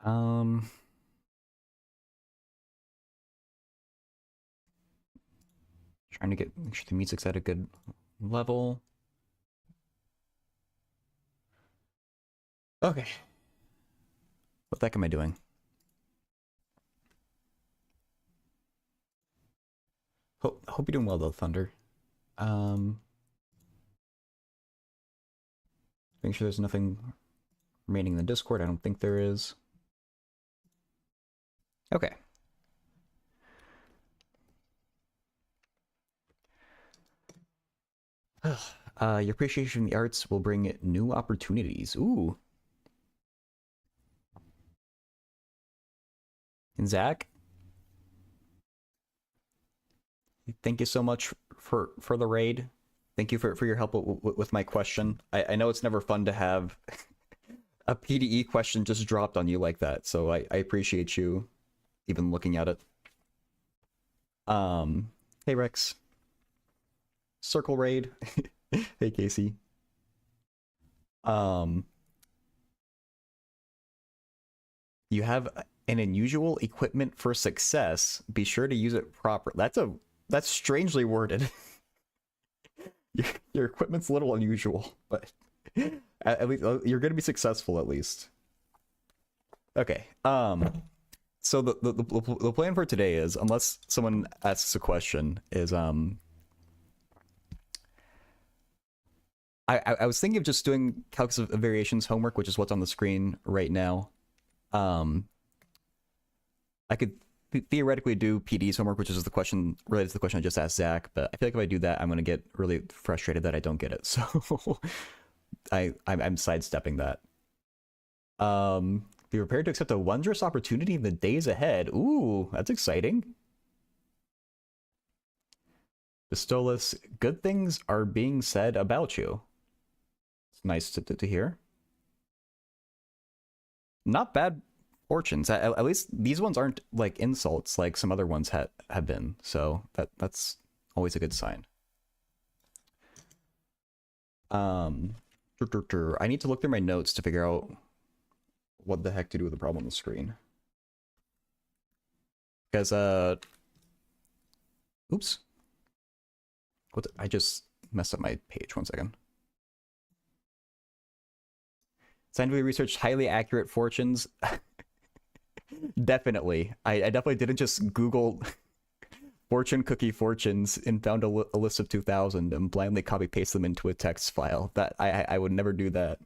Um, trying to make sure the music's at a good level. Okay. What the heck am I doing? Hope you're doing well though, Thunder. Um, Making sure there's nothing remaining in the Discord. I don't think there is. Okay. Your appreciation of the arts will bring new opportunities. Ooh. And Zach, thank you so much for the raid. Thank you for your help with my question. I know it's never fun to have a PDE question just dropped on you like that, so I appreciate you even looking at it. Hey Rex. Circle raid. Hey Casey. You have an unusual equipment for success. Be sure to use it proper. That's strangely worded. Your equipment's a little unusual, but at least you're gonna be successful at least. Okay. So the plan for today is, unless someone asks a question, is I was thinking of just doing calculus of variations homework, which is what's on the screen right now. I could theoretically do PD's homework, which is the question related to the question I just asked Zach, but I feel like if I do that, I'm going to get really frustrated that I don't get it. So I'm sidestepping that. Be prepared to accept a wondrous opportunity in the days ahead. Ooh, that's exciting. Pistolas, good things are being said about you. It's nice to hear. Not bad fortunes. At least these ones aren't like insults like some other ones have been. So that's always a good sign. I need to look through my notes to figure out what the heck to do with the problem on the screen. Because oops. I just messed up my page. 1 second. Scientifically researched, highly accurate fortunes. Definitely. I definitely didn't just Google fortune cookie fortunes and found a list of 2,000 and blindly copy paste them into a text file. That I would never do that.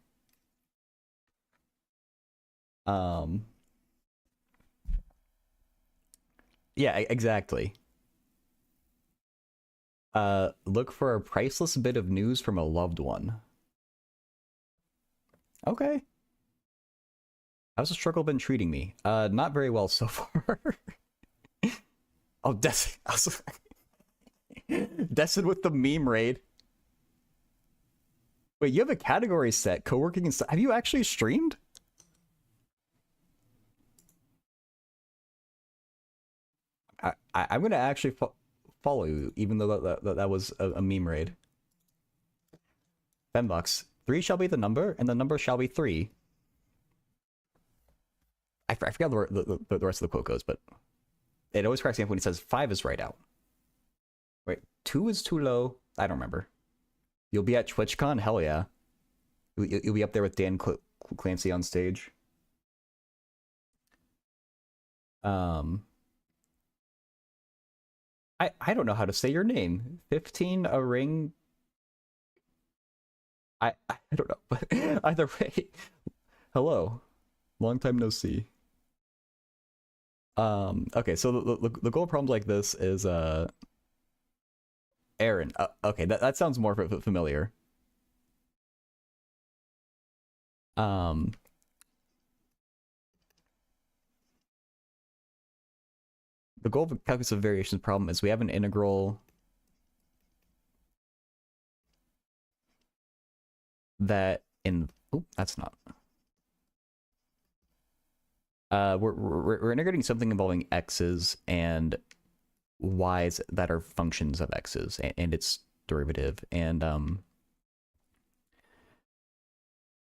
Yeah, exactly. Look for a priceless bit of news from a loved one. Okay. How's the struggle been treating me? Not very well so far. Oh, Destin with the meme raid. Wait, you have a category set, co-working and stuff. Have you actually streamed? I'm gonna actually follow you, even though that was a meme raid. $10. 3 shall be the number, and the number shall be 3. I forgot the rest of the quote goes, but it always cracks me up when he says 5 is right out. Wait, 2 is too low? I don't remember. You'll be at TwitchCon? Hell yeah. You'll be up there with Dan Clancy on stage. I don't know how to say your name. 15 a ring. I don't know, but either way, hello. Long time no see. Okay, so the goal problems like this is Aaron. Okay, that sounds more familiar. The goal of the calculus of variations problem is we have an integral that that's not. We're integrating something involving x's and y's that are functions of x's and its derivative, and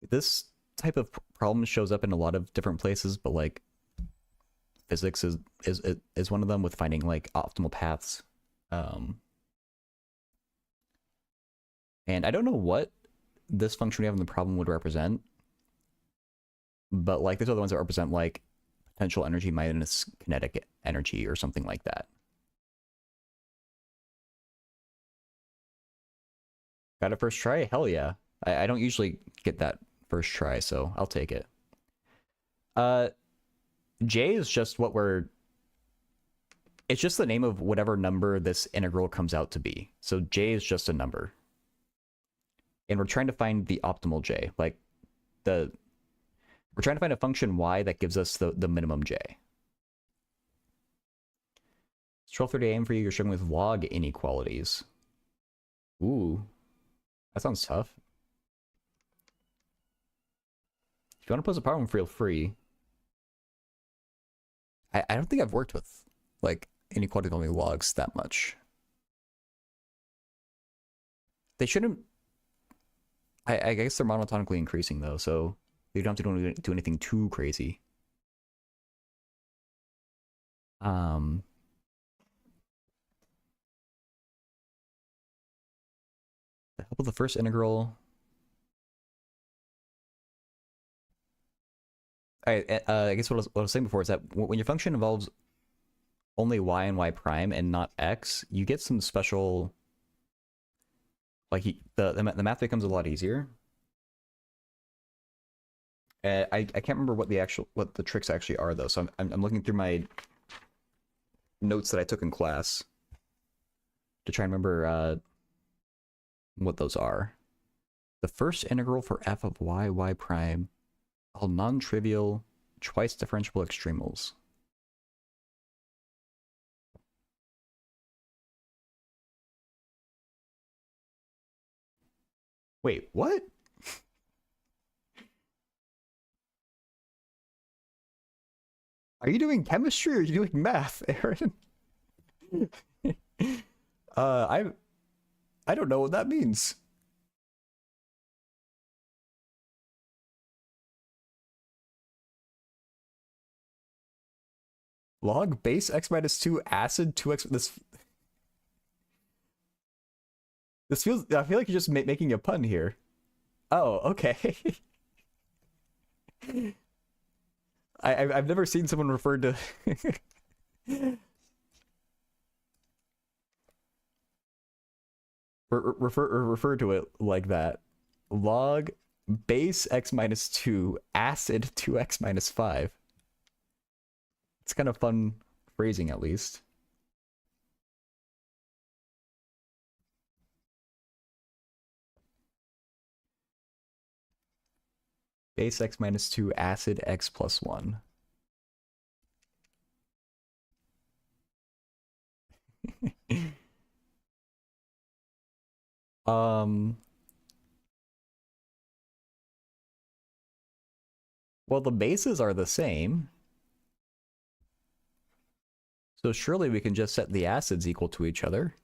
this type of problem shows up in a lot of different places, but like physics is one of them with finding like optimal paths. And I don't know what this function we have in the problem would represent, but like these are the ones that represent like potential energy minus kinetic energy or something like that. Got it first try? Hell yeah. I don't usually get that first try, so I'll take it. J is just what it's just the name of whatever number this integral comes out to be. So J is just a number. And we're trying to find the optimal J. Like we're trying to find a function Y that gives us the minimum J. It's 12:30 a.m. for you. You're struggling with log inequalities. Ooh, that sounds tough. If you want to pose a problem, feel free. I don't think I've worked with like inequality involving logs that much. They shouldn't. I guess they're monotonically increasing though, so you don't have to do anything too crazy. How about the first integral? I guess what I was saying before is that when your function involves only y and y prime and not x, you get some special, like the math becomes a lot easier. I can't remember what the tricks actually are though, so I'm looking through my notes that I took in class to try and remember what those are. The first integral for f of y prime, all non-trivial, twice differentiable extremals. Wait, what? Are you doing chemistry or are you doing math, Aaron? I don't know what that means. Log base x minus 2 acid 2x. This feels. I feel like you're just making a pun here. Oh, okay. I've never seen someone referred to. refer to it like that. Log base x minus 2 acid 2x minus 5. It's kind of fun phrasing, at least. Base x minus 2 acid x plus 1. Well, the bases are the same. So surely we can just set the acids equal to each other.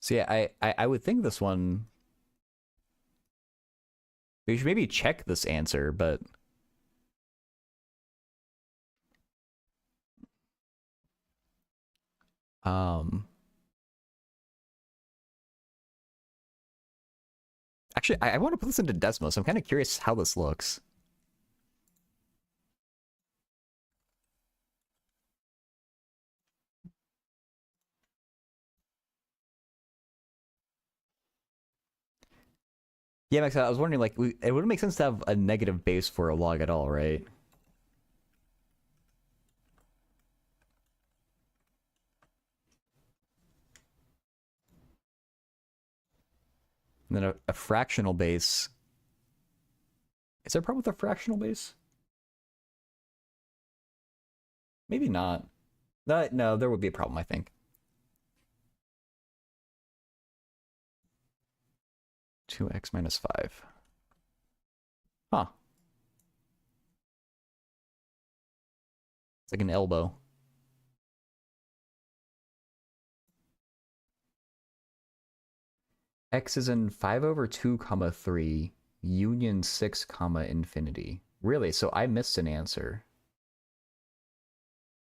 So yeah, I would think this one, we should maybe check this answer, but actually I want to put this into Desmos. I'm kind of curious how this looks. Yeah, Max, I was wondering, like, it wouldn't make sense to have a negative base for a log at all, right? And then a fractional base. Is there a problem with a fractional base? Maybe not. No, there would be a problem, I think. 2x minus 5. Huh. It's like an elbow. X is in 5 over 2 comma 3 union 6 comma infinity. Really? So I missed an answer.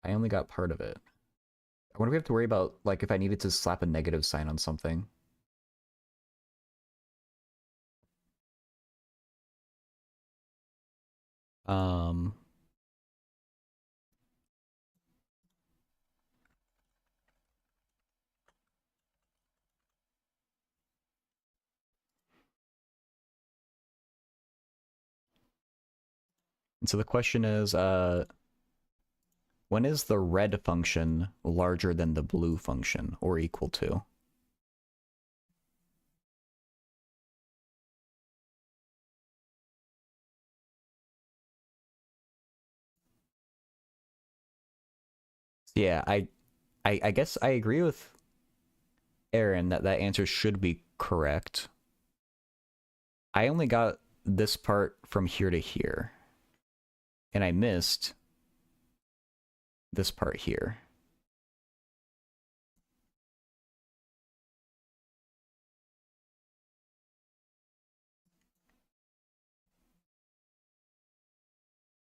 I only got part of it. I wonder if we have to worry about, like, if I needed to slap a negative sign on something. Um... And so the question is, when is the red function larger than the blue function, or equal to? Yeah, I guess I agree with Aaron that that answer should be correct. I only got this part from here to here, and I missed this part here.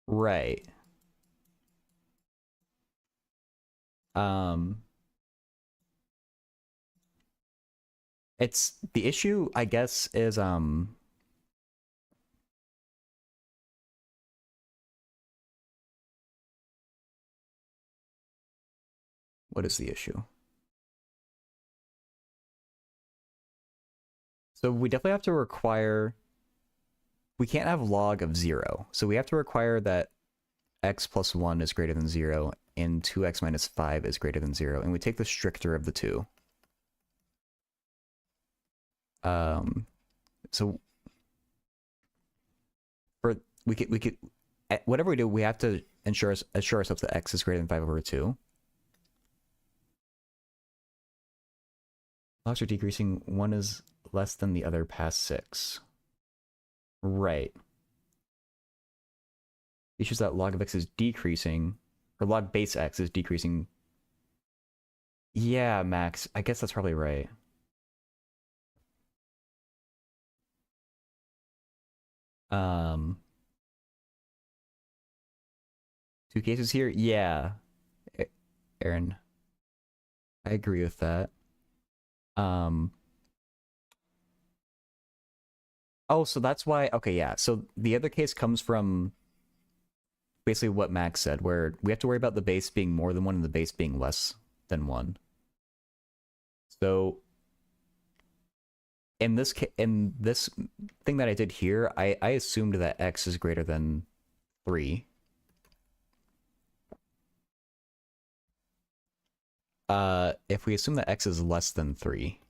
Right. Um, it's the issue, I guess, is what is the issue? So we definitely have to require, we can't have log of 0. So we have to require that x plus 1 is greater than 0 and 2x minus 5 is greater than 0, and we take the stricter of the two. So for we could whatever we do, we have to assure ourselves that x is greater than 5 over 2. Logs are decreasing. One is less than the other past 6. Right. The issue is that log of x is decreasing, or log base x is decreasing. Yeah, Max. I guess that's probably right. Um, two cases here? Yeah. Aaron, I agree with that. Um, oh, so that's why, okay, yeah. So the other case comes from basically what Max said, where we have to worry about the base being more than 1 and the base being less than 1. So in this thing that I did here, I assumed that x is greater than 3. If we assume that x is less than 3,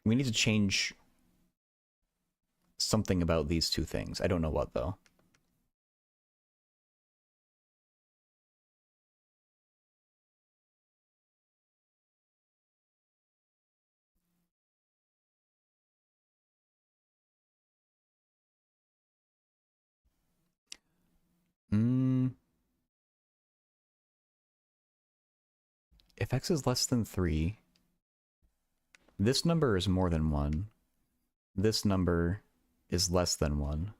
we need to change something about these two things. I don't know what, though. If x is less than 3, this number is more than 1. This number is less than 1.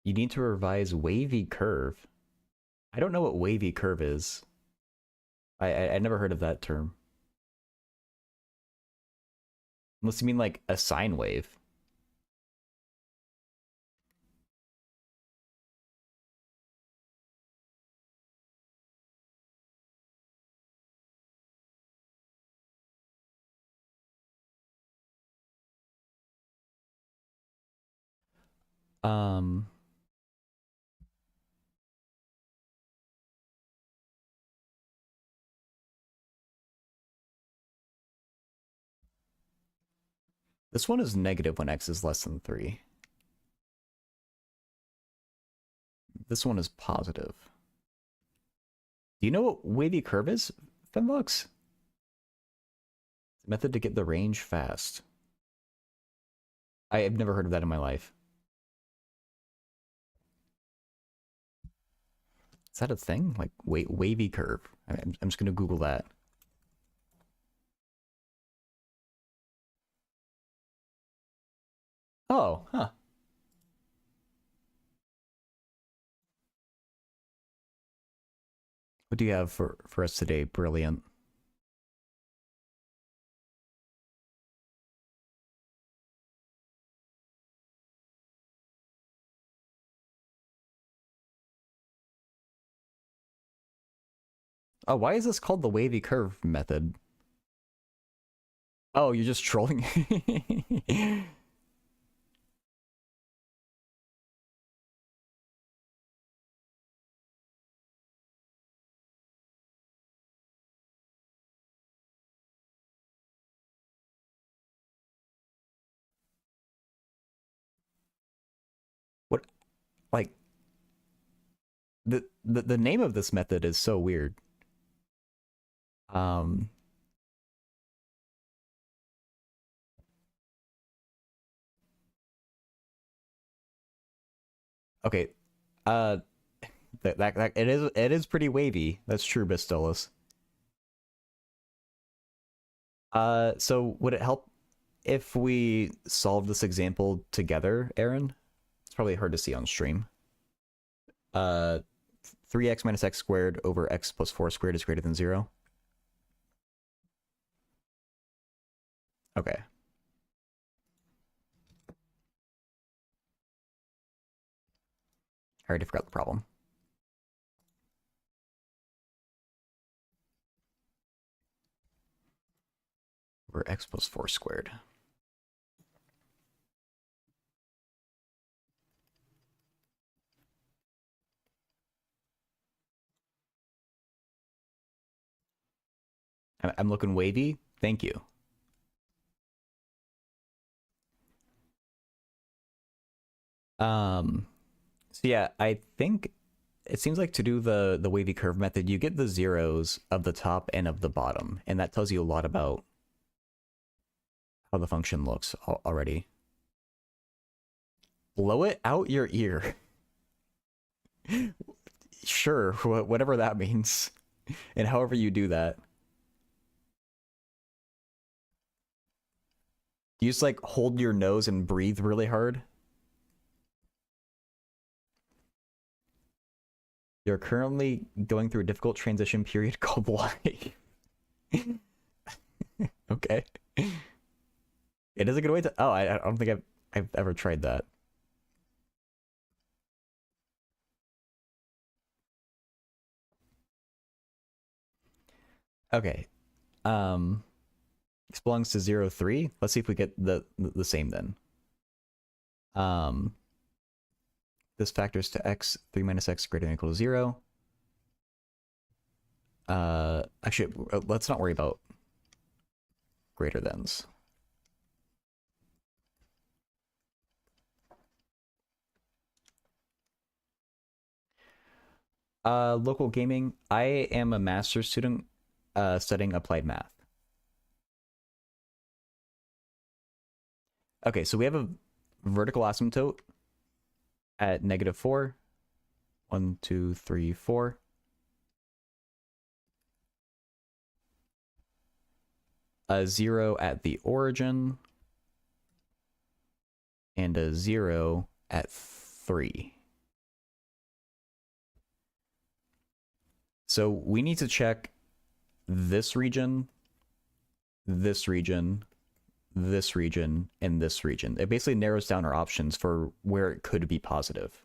You need to revise wavy curve. I don't know what wavy curve is. I never heard of that term. Unless you mean like a sine wave. Um, this one is negative when x is less than 3. this one is positive. Do you know what wavy curve is, Fembox? Method to get the range fast. I have never heard of that in my life. Is that a thing? Like wavy curve? I'm just gonna Google that. Oh, huh. What do you have for us today? Brilliant. Oh, why is this called the wavy curve method? Oh, you're just trolling. What, like, the name of this method is so weird. Um, okay. Uh, that it is pretty wavy. That's true, Bistolus. So would it help if we solve this example together, Aaron? It's probably hard to see on stream. 3x minus x squared over x plus 4 squared is greater than 0. Okay. I already forgot the problem. Over x plus 4 squared. I'm looking wavy. Thank you. So yeah, I think it seems like to do the wavy curve method, you get the zeros of the top and of the bottom, and that tells you a lot about how the function looks already. Blow it out your ear. Sure, whatever that means, and however you do that. You just like hold your nose and breathe really hard. You're currently going through a difficult transition period called life. Okay. It is a good way to. Oh, I don't think I've ever tried that. Okay. X belongs to 0, 3. Let's see if we get the same then. This factors to x, 3 minus x greater than or equal to 0. Actually, let's not worry about greater thans. Local gaming. I am a master's student studying applied math. Okay, so we have a vertical asymptote at -4. 1, 2, 3, 4. A 0 at the origin. And a 0 at 3. So we need to check this region, this region, this region, and this region. It basically narrows down our options for where it could be positive.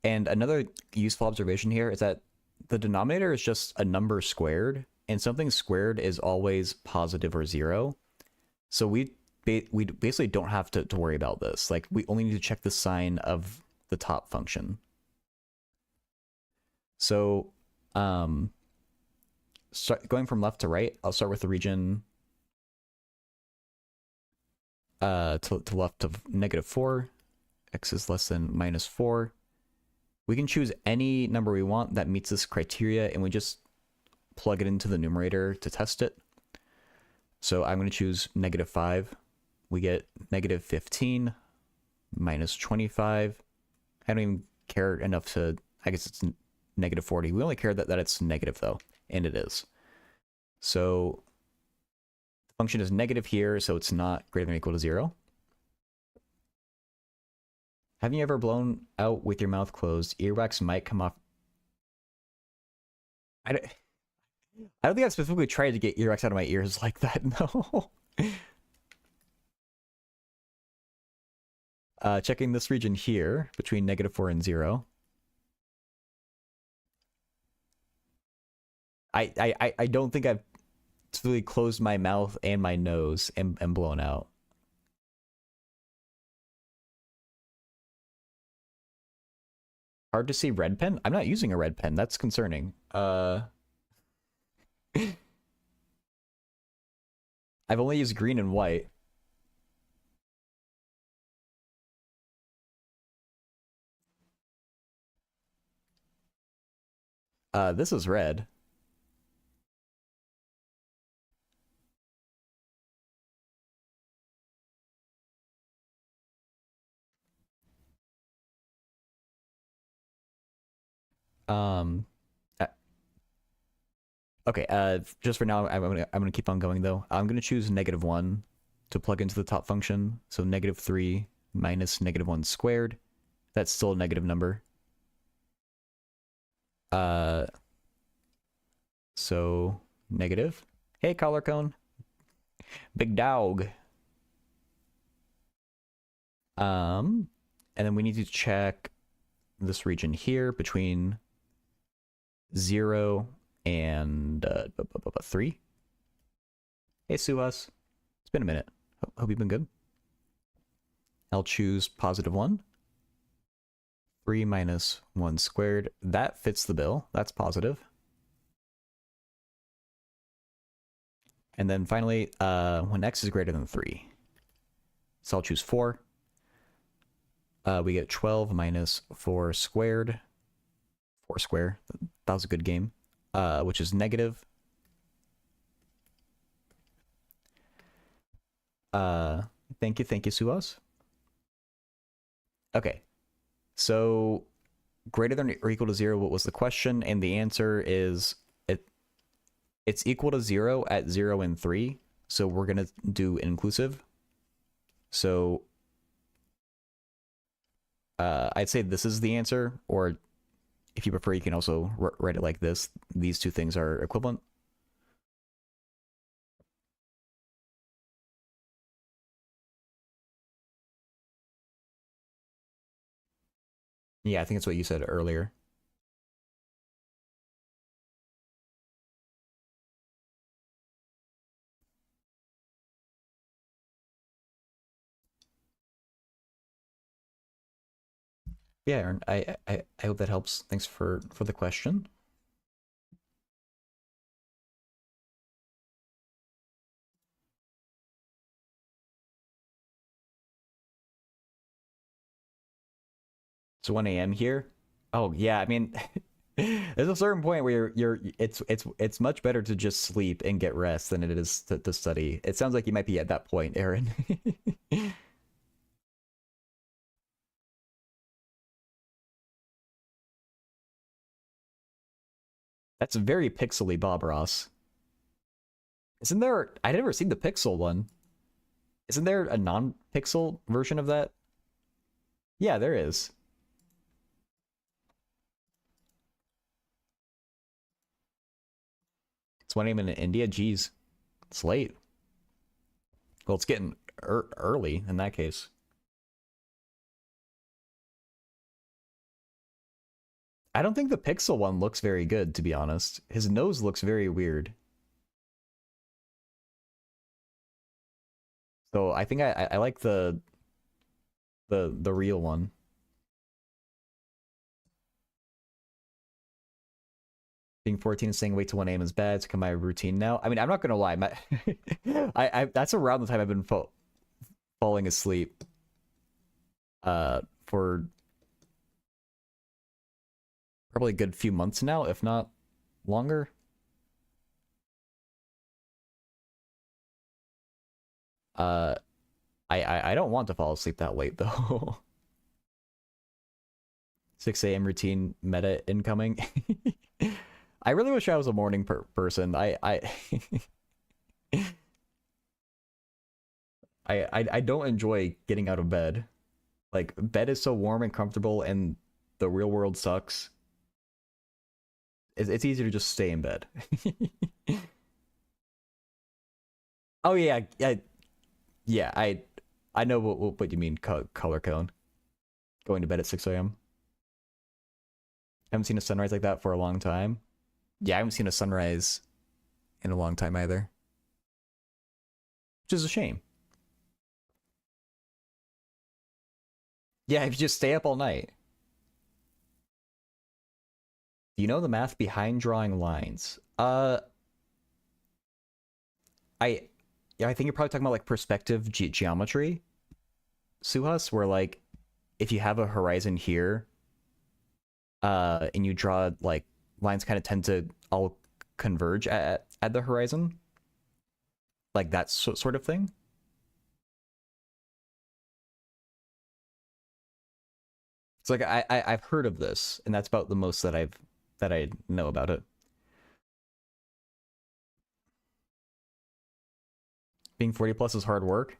And another useful observation here is that the denominator is just a number squared, and something squared is always positive or 0. So we basically don't have to worry about this. Like, we only need to check the sign of the top function. So, going from left to right, I'll start with the region to the left of -4. X is less than -4. We can choose any number we want that meets this criteria, and we just plug it into the numerator to test it. So I'm going to choose -5. We get -15 minus 25. I don't even care enough to, I guess it's -40. We only care that it's negative though, and it is. So the function is negative here, so it's not greater than or equal to 0. Haven't you ever blown out with your mouth closed? Earwax might come off. I don't think I've specifically tried to get earwax out of my ears like that, no. Checking this region here, between -4 and 0. I don't think I've really closed my mouth and my nose and blown out. Hard to see red pen? I'm not using a red pen. That's concerning. I've only used green and white. This is red. Uh, okay, just for now, I'm gonna keep on going though. I'm gonna choose -1 to plug into the top function. So -3 minus -1 squared. That's still a negative number. So negative. Hey, collar cone. Big dog. And then we need to check this region here between 0 and 3. Hey, Suas. It's been a minute. Hope you've been good. I'll choose +1. 3 minus 1 squared. That fits the bill. That's positive. And then finally, when x is greater than 3. So I'll choose 4. We get 12 minus 4 squared. 4 square. That was a good game. Which is negative. Thank you, Suos. Okay. So, greater than or equal to 0, what was the question? And the answer is, it's equal to 0 at 0 and 3. So we're going to do inclusive. So, I'd say this is the answer, or if you prefer, you can also write it like this. These two things are equivalent. Yeah, I think that's what you said earlier. Yeah, Aaron, I hope that helps. Thanks for the question. It's 1 a.m. here. Oh yeah, I mean, there's a certain point where it's much better to just sleep and get rest than it is to study. It sounds like you might be at that point, Aaron. That's very pixely, Bob Ross. Isn't there? I'd never seen the pixel one. Isn't there a non-pixel version of that? Yeah, there is. It's 1 a.m. in India. Jeez, it's late. Well, it's getting early in that case. I don't think the pixel one looks very good, to be honest. His nose looks very weird. So I think I like the real one. Being 14 and saying wait till 1 a.m. is bad. It's become my routine now. I mean, I'm not gonna lie. That's around the time I've been falling asleep for probably a good few months now, if not longer. I don't want to fall asleep that late though. 6 a.m. routine meta incoming. I really wish I was a morning person. I don't enjoy getting out of bed. Like, bed is so warm and comfortable, and the real world sucks. It's easier to just stay in bed. Oh yeah, yeah. I know what you mean. Color cone. Going to bed at 6 a.m. Haven't seen a sunrise like that for a long time. Yeah, I haven't seen a sunrise in a long time either. Which is a shame. Yeah, if you just stay up all night. Do you know the math behind drawing lines? I think you're probably talking about like perspective geometry, Suhas, where like if you have a horizon here, and you draw like lines kind of tend to all converge at the horizon, like that sort of thing. It's like I've heard of this, and that's about the most that I know about it. Being 40 plus is hard work.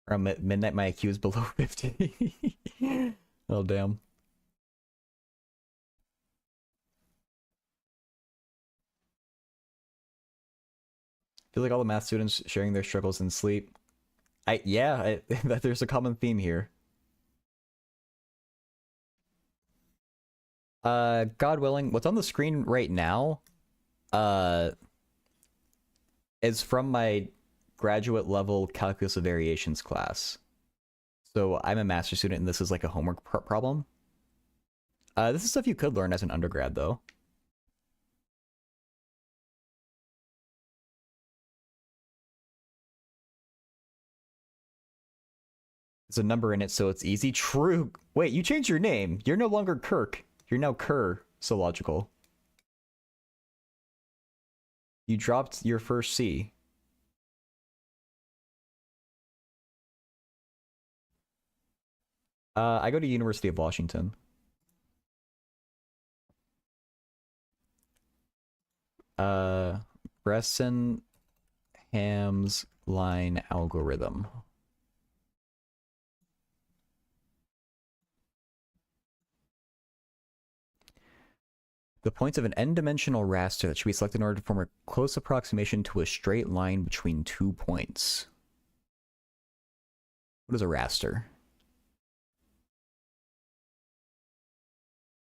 Around midnight, my IQ is below 50. Oh damn. Feel like all the math students sharing their struggles in sleep. There's a common theme here. God willing, what's on the screen right now, is from my graduate level calculus of variations class. So I'm a master's student, and this is like a homework problem. This is stuff you could learn as an undergrad, though. There's a number in it, so it's easy. True. Wait, you changed your name. You're no longer Kirk. You're now Kerr. So logical. You dropped your first C. I go to University of Washington. Bresenham's line algorithm. The points of an n-dimensional raster that should be selected in order to form a close approximation to a straight line between 2 points. What is a raster?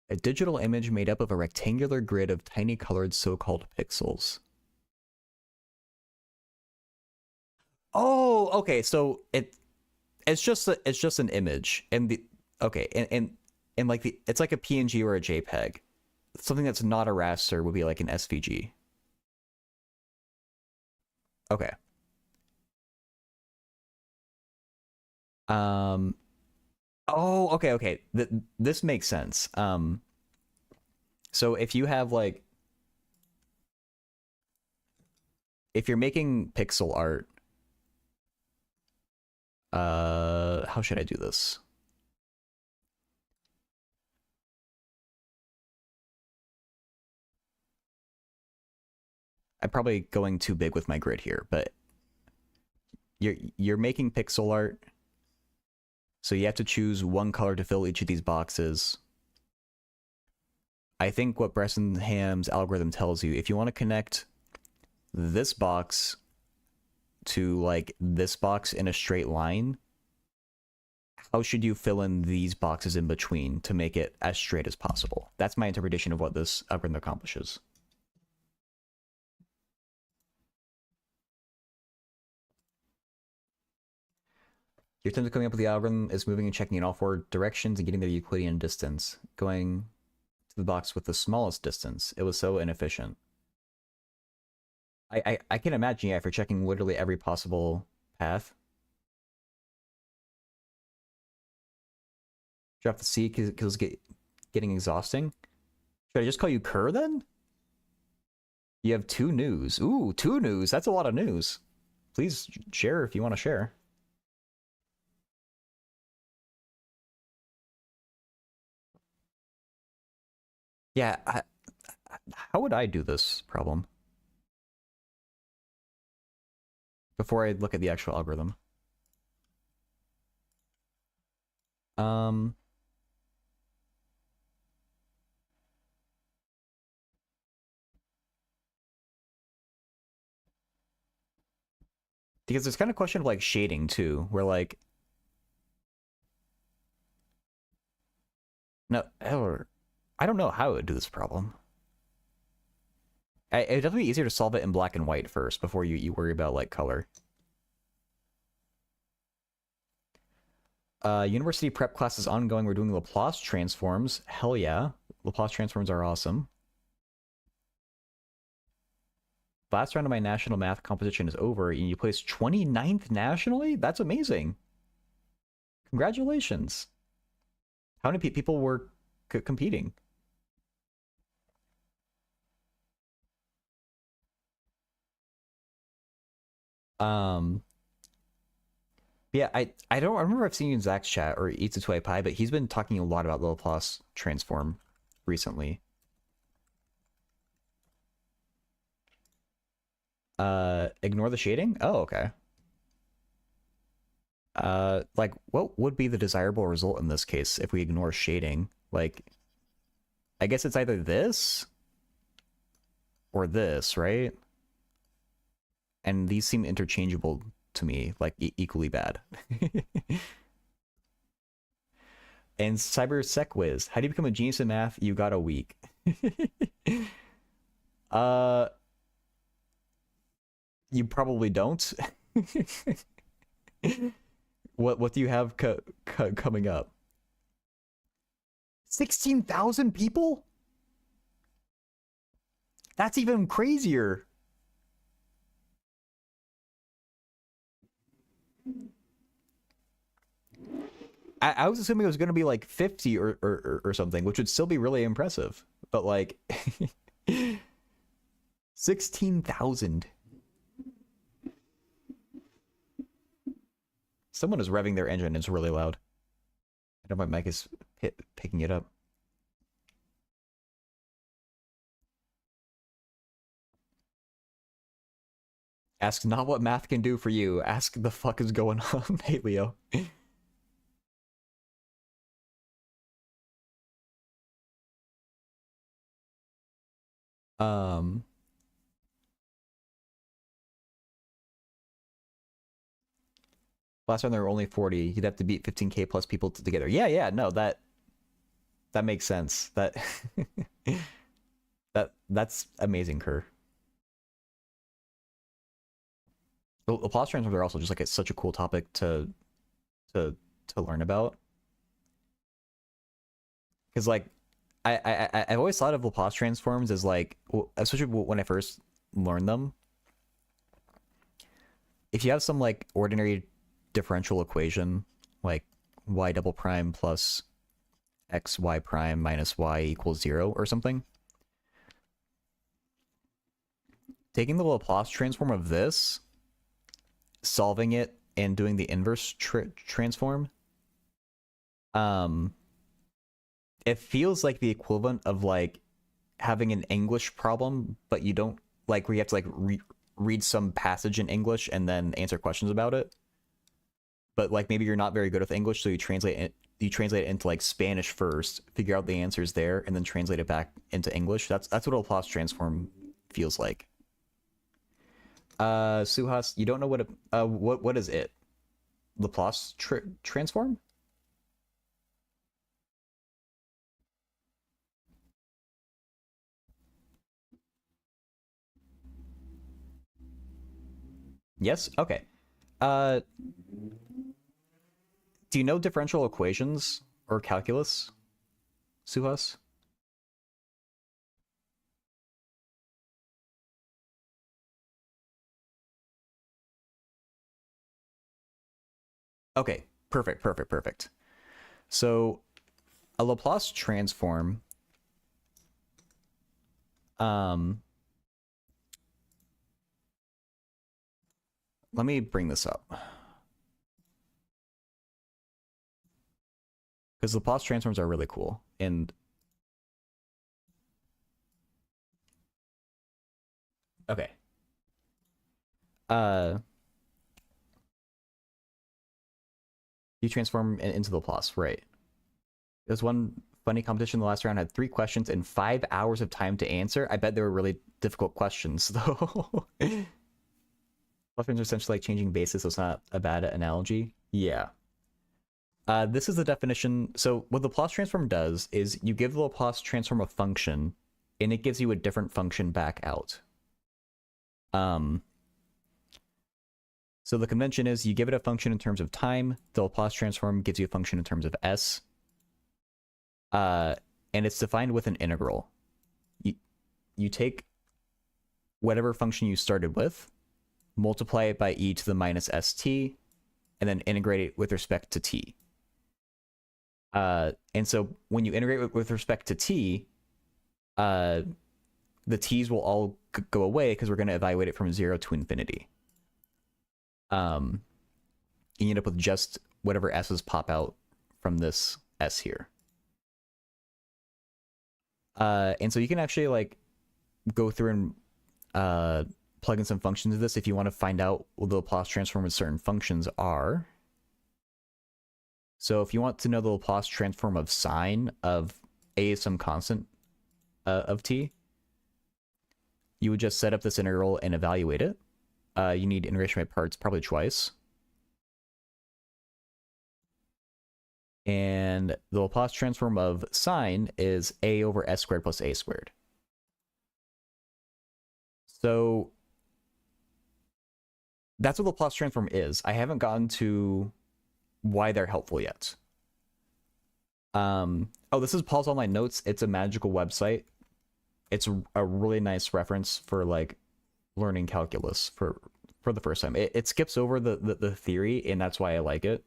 A digital image made up of a rectangular grid of tiny colored so-called pixels. Oh, okay. So it's just an image, and and like it's like a PNG or a JPEG. Something that's not a raster would be like an SVG. Okay. Oh, okay. This makes sense. So if you have like, if you're making pixel art, how should I do this? I'm probably going too big with my grid here, but you're making pixel art, so you have to choose one color to fill each of these boxes. I think what Bresenham's algorithm tells you, if you want to connect this box to like this box in a straight line, how should you fill in these boxes in between to make it as straight as possible? That's my interpretation of what this algorithm accomplishes. Your attempt at coming up with the algorithm is moving and checking in all 4 directions and getting the Euclidean distance. Going to the box with the smallest distance. It was so inefficient. I can imagine, yeah, if you're checking literally every possible path. Drop the C because it's getting exhausting. Should I just call you Kerr then? You have 2 news. Ooh, 2 news. That's a lot of news. Please share if you want to share. Yeah, how would I do this problem? Before I look at the actual algorithm. Because there's kind of a question of like shading too, where like no, I don't know how it would do this problem. It'd definitely be easier to solve it in black and white first before you worry about like color. University prep class is ongoing. We're doing Laplace transforms. Hell yeah. Laplace transforms are awesome. Last round of my national math competition is over, and you placed 29th nationally? That's amazing. Congratulations. How many people were competing? Yeah, I don't remember I've seen you in Zach's chat or Eats a 2 Pie, but he's been talking a lot about the Laplace transform recently. Ignore the shading? Oh, okay. Like, what would be the desirable result in this case if we ignore shading? Like, I guess it's either this or this, right? And these seem interchangeable to me, like equally bad. And Cyber Sequiz, how do you become a genius in math? You got a week. You probably don't. What do you have coming up? 16,000 people? That's even crazier. I was assuming it was going to be like 50 or something, which would still be really impressive. But like 16,000. Someone is revving their engine. It's really loud. I know my mic is picking it up. Ask not what math can do for you. Ask the fuck is going on. Hey, Leo. Um, Last time there were only 40. You'd have to beat 15K plus people together. Yeah, no, that makes sense. That's amazing, Kerr. Laplace transforms are also just like such a cool topic to learn about. Because like I've always thought of Laplace transforms as like, especially when I first learned them. If you have some like ordinary differential equation, like y double prime plus xy prime minus y equals 0 or something, taking the Laplace transform of this, solving it, and doing the inverse transform, it feels like the equivalent of like having an English problem, but you don't like where you have to like read some passage in English and then answer questions about it. But like maybe you're not very good with English, so you translate it. You translate it into like Spanish first, figure out the answers there, and then translate it back into English. That's what a Laplace transform feels like. Suhas, you don't know what is it? Laplace transform? Yes? Okay. Uh, do you know differential equations or calculus, Suhas? Okay, perfect, perfect, perfect. So a Laplace transform, let me bring this up. Because Laplace transforms are really cool. And okay. You transform into the Laplace, right? There's one funny competition the last round had 3 questions and 5 hours of time to answer. I bet they were really difficult questions, though. Questions are essentially like changing bases, so it's not a bad analogy. Yeah. This is the definition. So what the Laplace transform does is you give the Laplace transform a function, and it gives you a different function back out. So the convention is you give it a function in terms of time. The Laplace transform gives you a function in terms of s. And it's defined with an integral. You take whatever function you started with, multiply it by e to the minus st, and then integrate it with respect to t. And so when you integrate with respect to t, the t's will all go away because we're going to evaluate it from 0 to infinity. You end up with just whatever s's pop out from this s here. And so you can actually like go through and plug in some functions of this if you want to find out what the Laplace transform of certain functions are. So if you want to know the Laplace transform of sine of a is some constant of t, you would just set up this integral and evaluate it. You need integration by parts probably twice. And the Laplace transform of sine is a over s squared plus a squared. So that's what the Laplace transform is. I haven't gotten to why they're helpful yet. Oh, this is Paul's online notes. It's a magical website. It's a really nice reference for like learning calculus for the first time. It skips over the theory, and that's why I like it.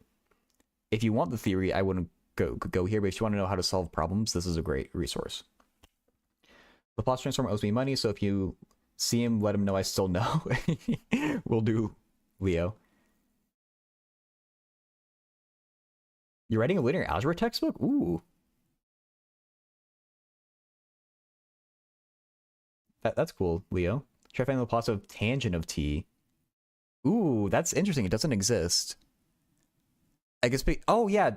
If you want the theory, I wouldn't go here, but if you want to know how to solve problems, this is a great resource. Laplace transform owes me money, so if you see him, let him know I still know. Will do, Leo. You're writing a linear algebra textbook? Ooh. That's cool, Leo. Try finding the Laplace of tangent of t. Ooh, that's interesting. It doesn't exist. I guess, oh yeah,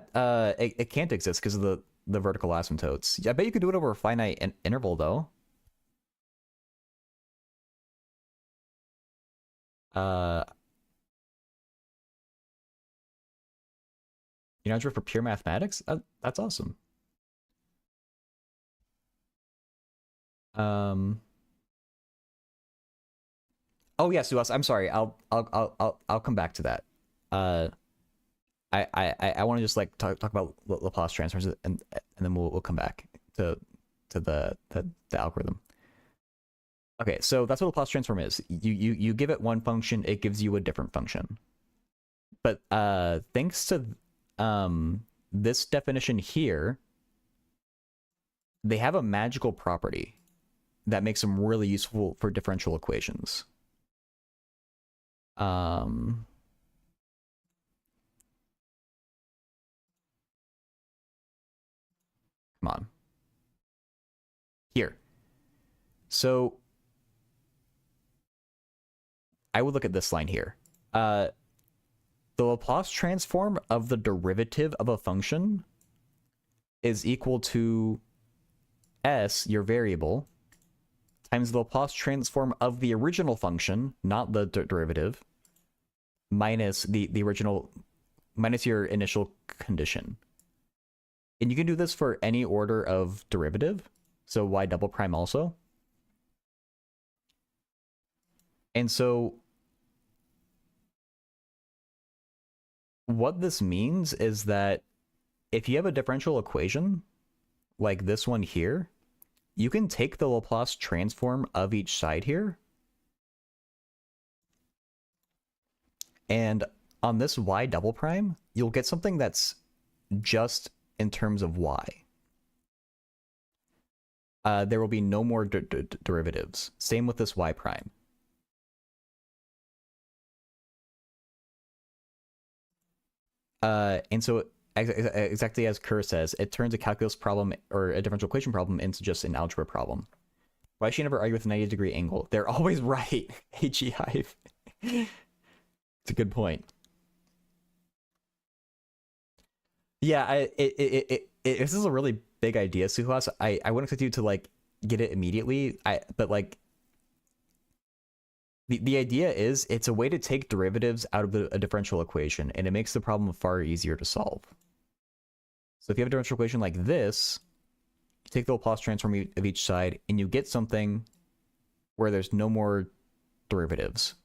it can't exist because of the vertical asymptotes. I bet you could do it over a finite interval, though. You're not sure for pure mathematics? That's awesome. Oh yeah, Suas, I'm sorry. I'll come back to that. I want to just like talk about Laplace transforms, and then we'll come back to the algorithm. Okay, so that's what Laplace transform is. You give it one function, it gives you a different function. But thanks to this definition here, they have a magical property that makes them really useful for differential equations. Come on. Here. So I would look at this line here. The Laplace transform of the derivative of a function is equal to s, your variable, times the Laplace transform of the original function, not the derivative, minus the original, minus your initial condition. And you can do this for any order of derivative, so y double prime also. And so what this means is that if you have a differential equation like this one here, you can take the Laplace transform of each side here and on this y double prime, you'll get something that's just in terms of y. There will be no more derivatives. Same with this y prime. And so exactly as Kerr says, it turns a calculus problem or a differential equation problem into just an algebra problem. Why should you never argue with a 90-degree angle? They're always right. HE Hive. It's a good point. Yeah, this is a really big idea, Suhas. I wouldn't expect you to like get it immediately. But like the idea is it's a way to take derivatives out of a differential equation, and it makes the problem far easier to solve. So if you have a differential equation like this, you take the Laplace transform of each side, and you get something where there's no more derivatives.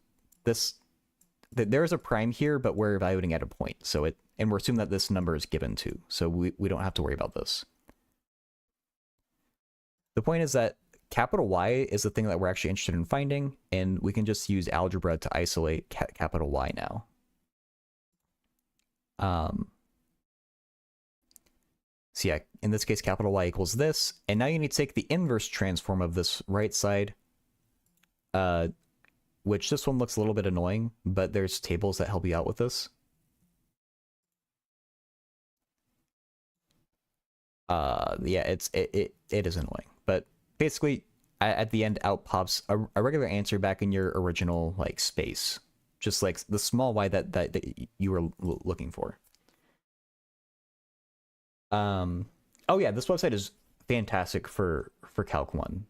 There's a prime here, but we're evaluating at a point. So and we're assuming that this number is given too. So we don't have to worry about this. The point is that capital Y is the thing that we're actually interested in finding, and we can just use algebra to isolate capital Y now. So yeah, in this case, capital Y equals this, and now you need to take the inverse transform of this right side, which this one looks a little bit annoying, but there's tables that help you out with this. Yeah, it is annoying, but basically at the end out pops a regular answer back in your original like space, just like the small y that you were looking for. Oh yeah, this website is fantastic for Calc 1.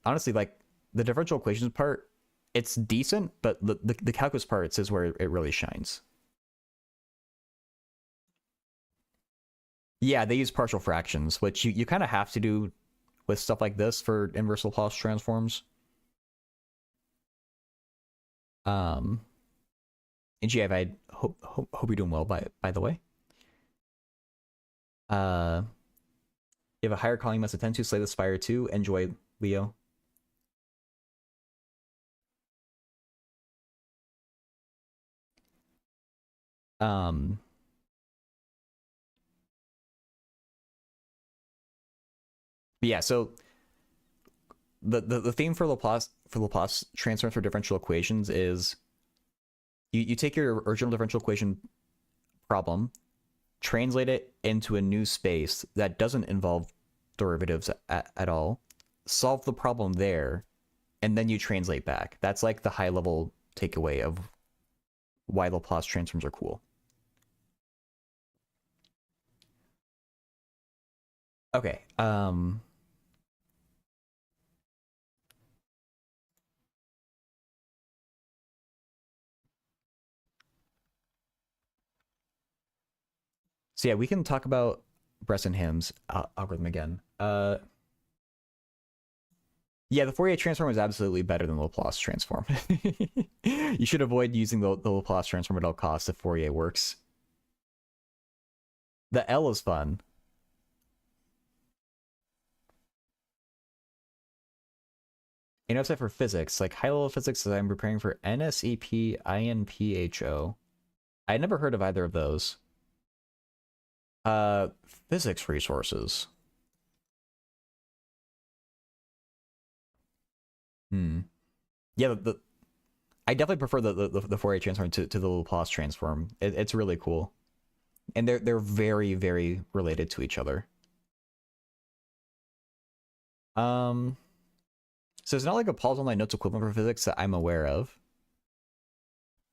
Honestly, like the differential equations part, it's decent, but the calculus part is where it really shines. Yeah, they use partial fractions, which you kind of have to do with stuff like this for inverse Laplace transforms. And GF, I hope you're doing well, by the way. You have a higher calling must attend to, Slay the Spire 2. Enjoy, Leo. But yeah, so the theme for Laplace transforms for differential equations is you take your original differential equation problem, translate it into a new space that doesn't involve derivatives at all, solve the problem there, and then you translate back. That's like the high level takeaway of why Laplace transforms are cool. Okay. So yeah, we can talk about Bresenham's algorithm again. Yeah, the Fourier transform is absolutely better than the Laplace transform. You should avoid using the Laplace transform at all costs if Fourier works. The L is fun. You know, except for physics, like high-level physics, I'm preparing for NSEP, INPHO. I never heard of either of those. Physics resources. Yeah, I definitely prefer the Fourier transform to the Laplace transform. It's really cool, and they're very, very related to each other. So it's not like a Paul's online notes equivalent for physics that I'm aware of.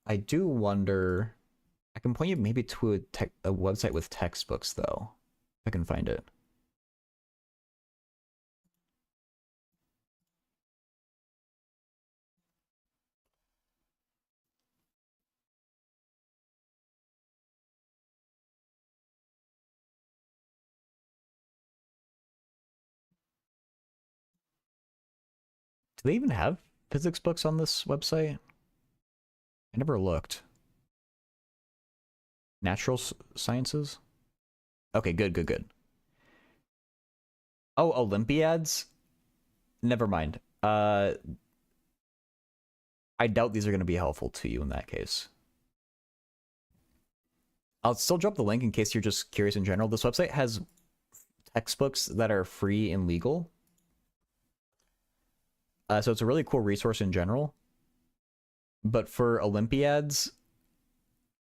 I do wonder. I can point you maybe to a website with textbooks though, if I can find it. Do they even have physics books on this website? I never looked. Natural sciences? Okay, good. Oh, Olympiads? Never mind. I doubt these are going to be helpful to you in that case. I'll still drop the link in case you're just curious in general. This website has textbooks that are free and legal. So it's a really cool resource in general. But for Olympiads,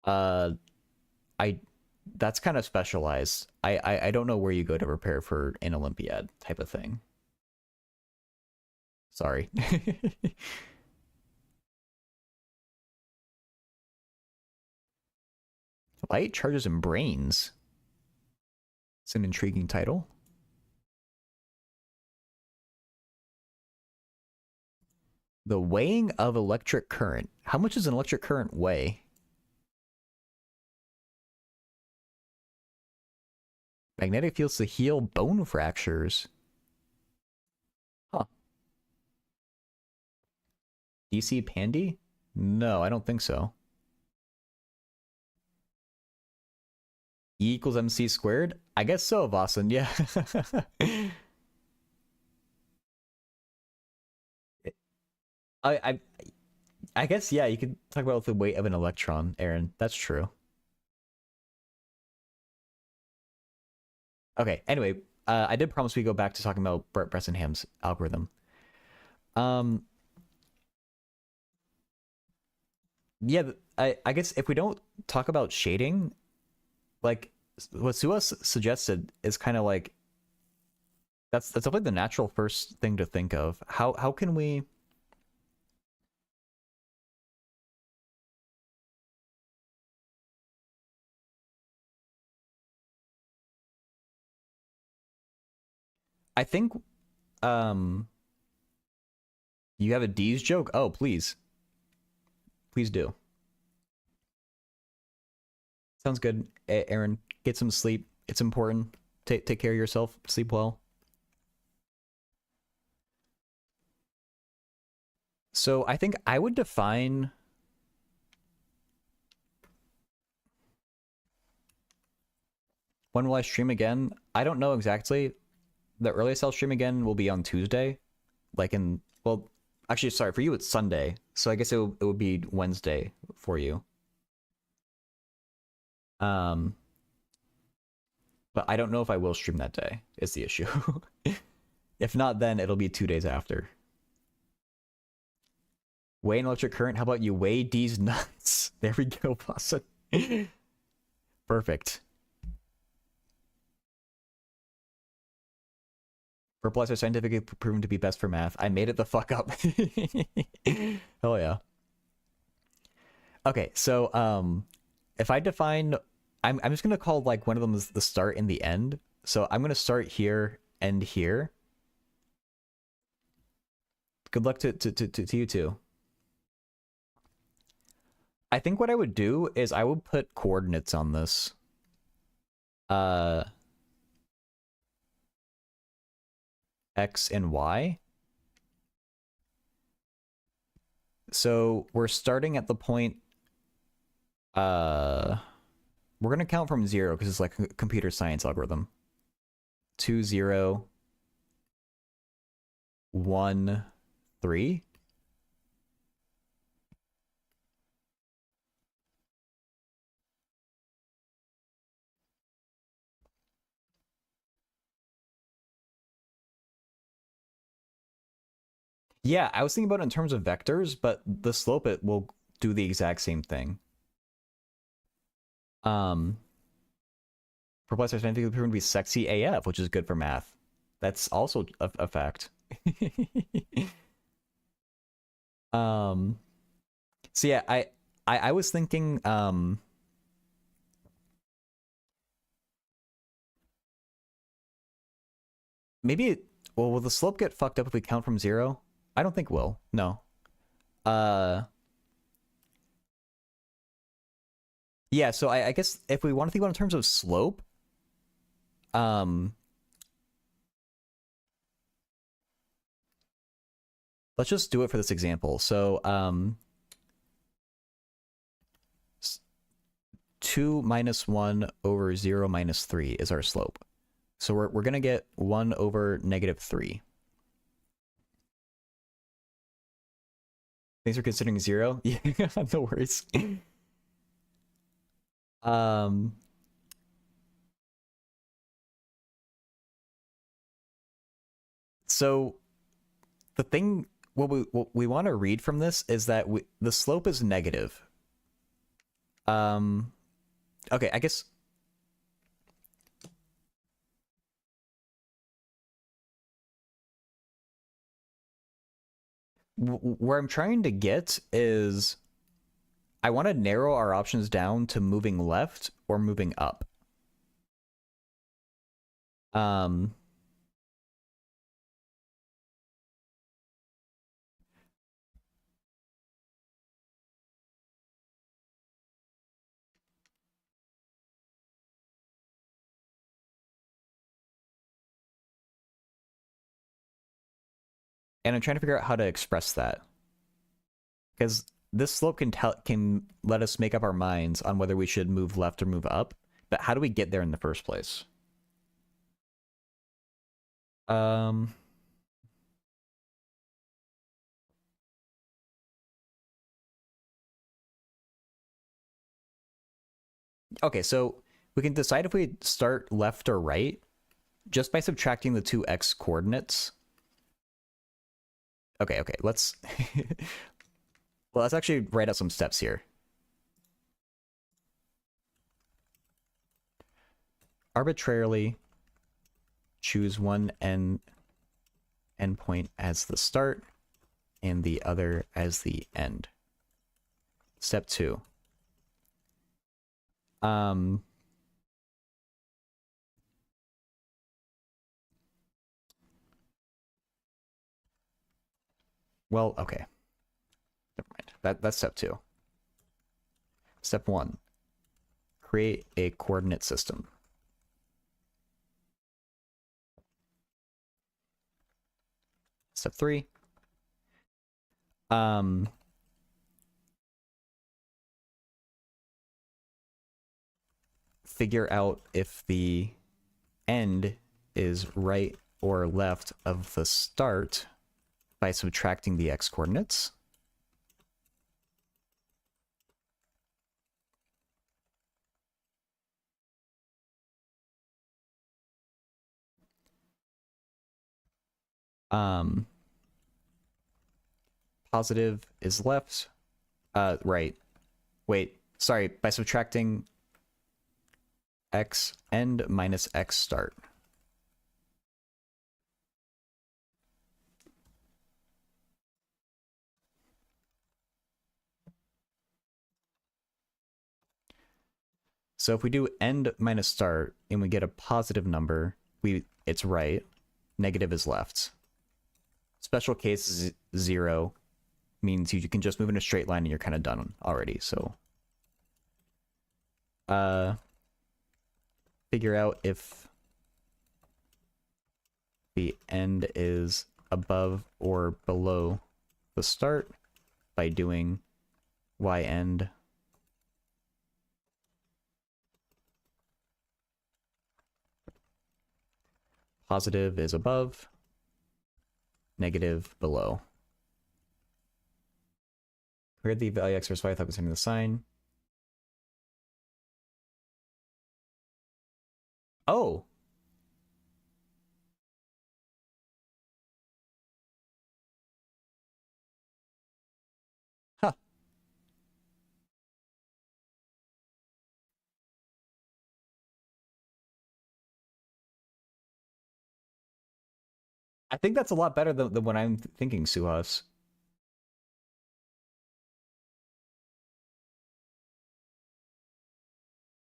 I that's kind of specialized. I don't know where you go to prepare for an Olympiad type of thing. Sorry. Light charges and brains. It's an intriguing title. The weighing of electric current. How much does an electric current weigh? Magnetic fields to heal bone fractures. Huh. DC Pandy? No, I don't think so. E equals MC squared? I guess so, Vossen, yeah. I I guess, yeah, you could talk about the weight of an electron, Aaron. That's true. Okay, anyway, I did promise we go back to talking about Bresenham's algorithm. Yeah, I guess if we don't talk about shading, like what Suas suggested is kind of like that's definitely the natural first thing to think of. How can we? I think you have a D's joke. Oh, please, please do. Sounds good, Aaron. Get some sleep. It's important. Take care of yourself. Sleep well. So I think I would define. When will I stream again? I don't know exactly. The earliest I'll stream again will be on Tuesday. Like in, well, actually, sorry, for you it's Sunday. So I guess it would be Wednesday for you. But I don't know if I will stream that day, is the issue. If not, then it'll be 2 days after. Weigh an electric current. How about you weigh D's nuts? There we go, Boston. Perfect. Purple are scientifically proven to be best for math. I made it the fuck up. Hell yeah. Okay, so if I define, I'm just gonna call like one of them the start and the end. So I'm gonna start here, end here. Good luck to you too. I think what I would do is I would put coordinates on this. X and Y. So we're starting at the point, we're gonna count from 0 because it's like a computer science algorithm. 2, 0, 1, 3. Yeah, I was thinking about it in terms of vectors, but the slope it will do the exact same thing. Perplexed are scientifically proven to be sexy AF, which is good for math. That's also a fact. So yeah, I was thinking maybe well, will the slope get fucked up if we count from 0? I don't think will. No. Yeah, so I guess if we want to think about it in terms of slope, let's just do it for this example. So 2 minus 1 over 0 minus 3 is our slope. So we're gonna get 1 over negative 3. Thanks for considering 0. Yeah, no worries. Um, so the thing, what we want to read from this is that the slope is negative. Okay, I guess where I'm trying to get is I want to narrow our options down to moving left or moving up. Um, and I'm trying to figure out how to express that, because this slope can let us make up our minds on whether we should move left or move up. But how do we get there in the first place? Um, okay, so we can decide if we start left or right just by subtracting the two x coordinates. Okay, let's well, let's actually write out some steps here. Arbitrarily choose one endpoint as the start and the other as the end. Step 2. Well, okay. Never mind. That's step 2. Step 1. Create a coordinate system. Step 3. Figure out if the end is right or left of the start by subtracting the x coordinates. Positive is left. Right. Wait, sorry, by subtracting x end minus x start. So if we do end minus start and we get a positive number, it's right. Negative is left. Special case 0 means you can just move in a straight line and you're kind of done already. So figure out if the end is above or below the start by doing y end positive is above, negative below. Where the value x versus y without considering the sign. Oh. Huh. I think that's a lot better than what I'm thinking, Suhas.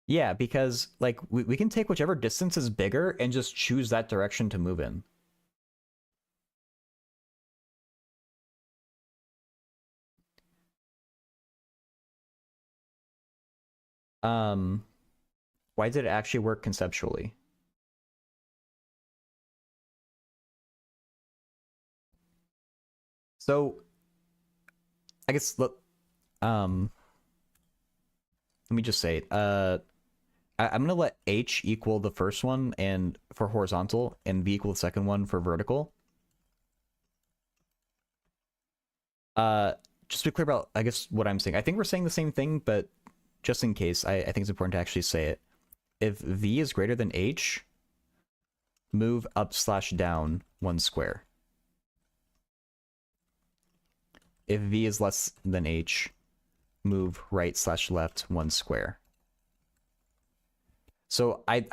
Yeah, because like we can take whichever distance is bigger and just choose that direction to move in. Why did it actually work conceptually? So I guess let me just say it. I'm gonna let h equal the first one and for horizontal and v equal the second one for vertical. Just to be clear about, I guess, what I'm saying. I think we're saying the same thing, but just in case, I think it's important to actually say it. If v is greater than h, move up slash down 1 square. If v is less than h, move right slash left 1 square. So I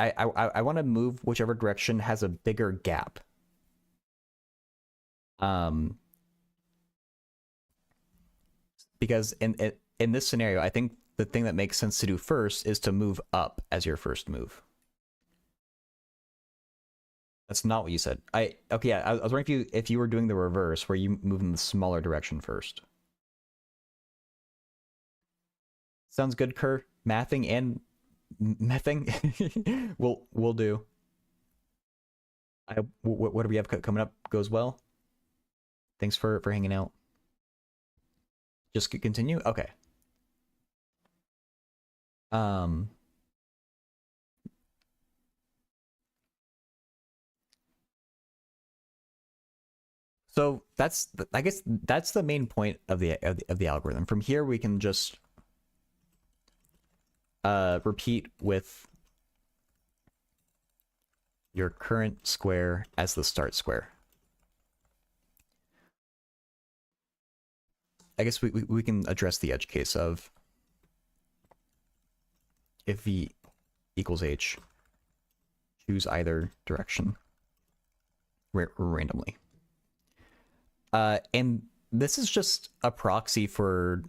want to move whichever direction has a bigger gap. Because in this scenario, I think the thing that makes sense to do first is to move up as your first move. That's not what you said. Okay, yeah, I was wondering if you were doing the reverse, where you move in the smaller direction first. Sounds good, Kerr. Mathing and mething. we'll do. Whatever we have coming up goes well. Thanks for hanging out. Just continue. Okay. So I guess that's the main point of the algorithm. From here, we can just repeat with your current square as the start square. I guess we can address the edge case of if v equals h, choose either direction randomly. And this is just a proxy for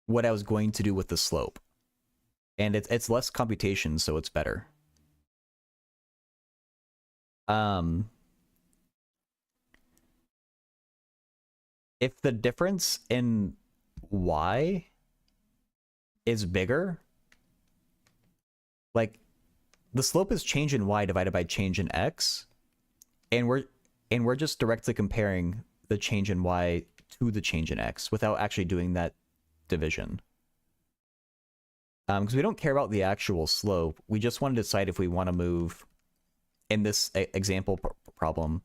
what I was going to do with the slope. And it's less computation, so it's better. If the difference in y is bigger, like the slope is change in y divided by change in x, and we're just directly comparing the change in y to the change in x without actually doing that division. Because we don't care about the actual slope. We just want to decide if we want to move, in this example problem,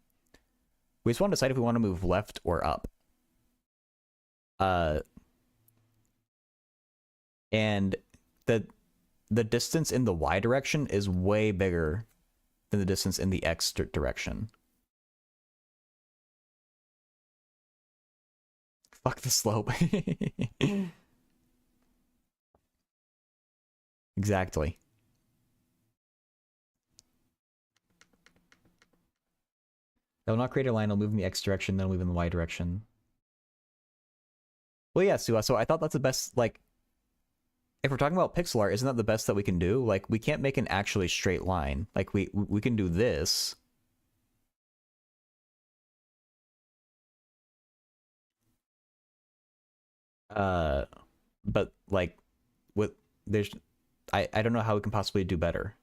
we just want to decide if we want to move left or up. And the distance in the y direction is way bigger than the distance in the x direction. Fuck the slope. Exactly. That will not create a line, it'll move in the x direction, then it'll move in the y direction. Well, yeah, Sua, so I thought that's the best, like, if we're talking about pixel art, isn't that the best that we can do? Like, we can't make an actually straight line. Like, we can do this. But, like, I don't know how we can possibly do better.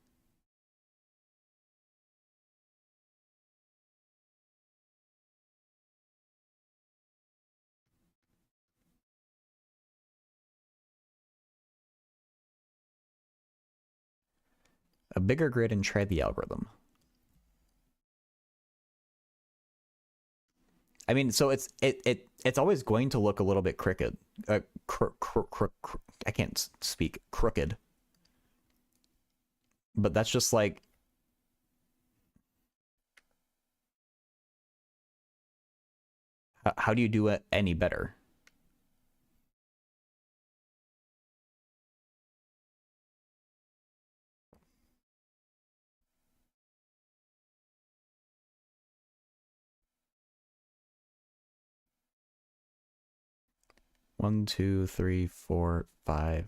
A bigger grid and try the algorithm. I mean, so it's always going to look a little bit crooked. I can't speak. Crooked. But that's just like, how do you do it any better? One, two, three, four, five.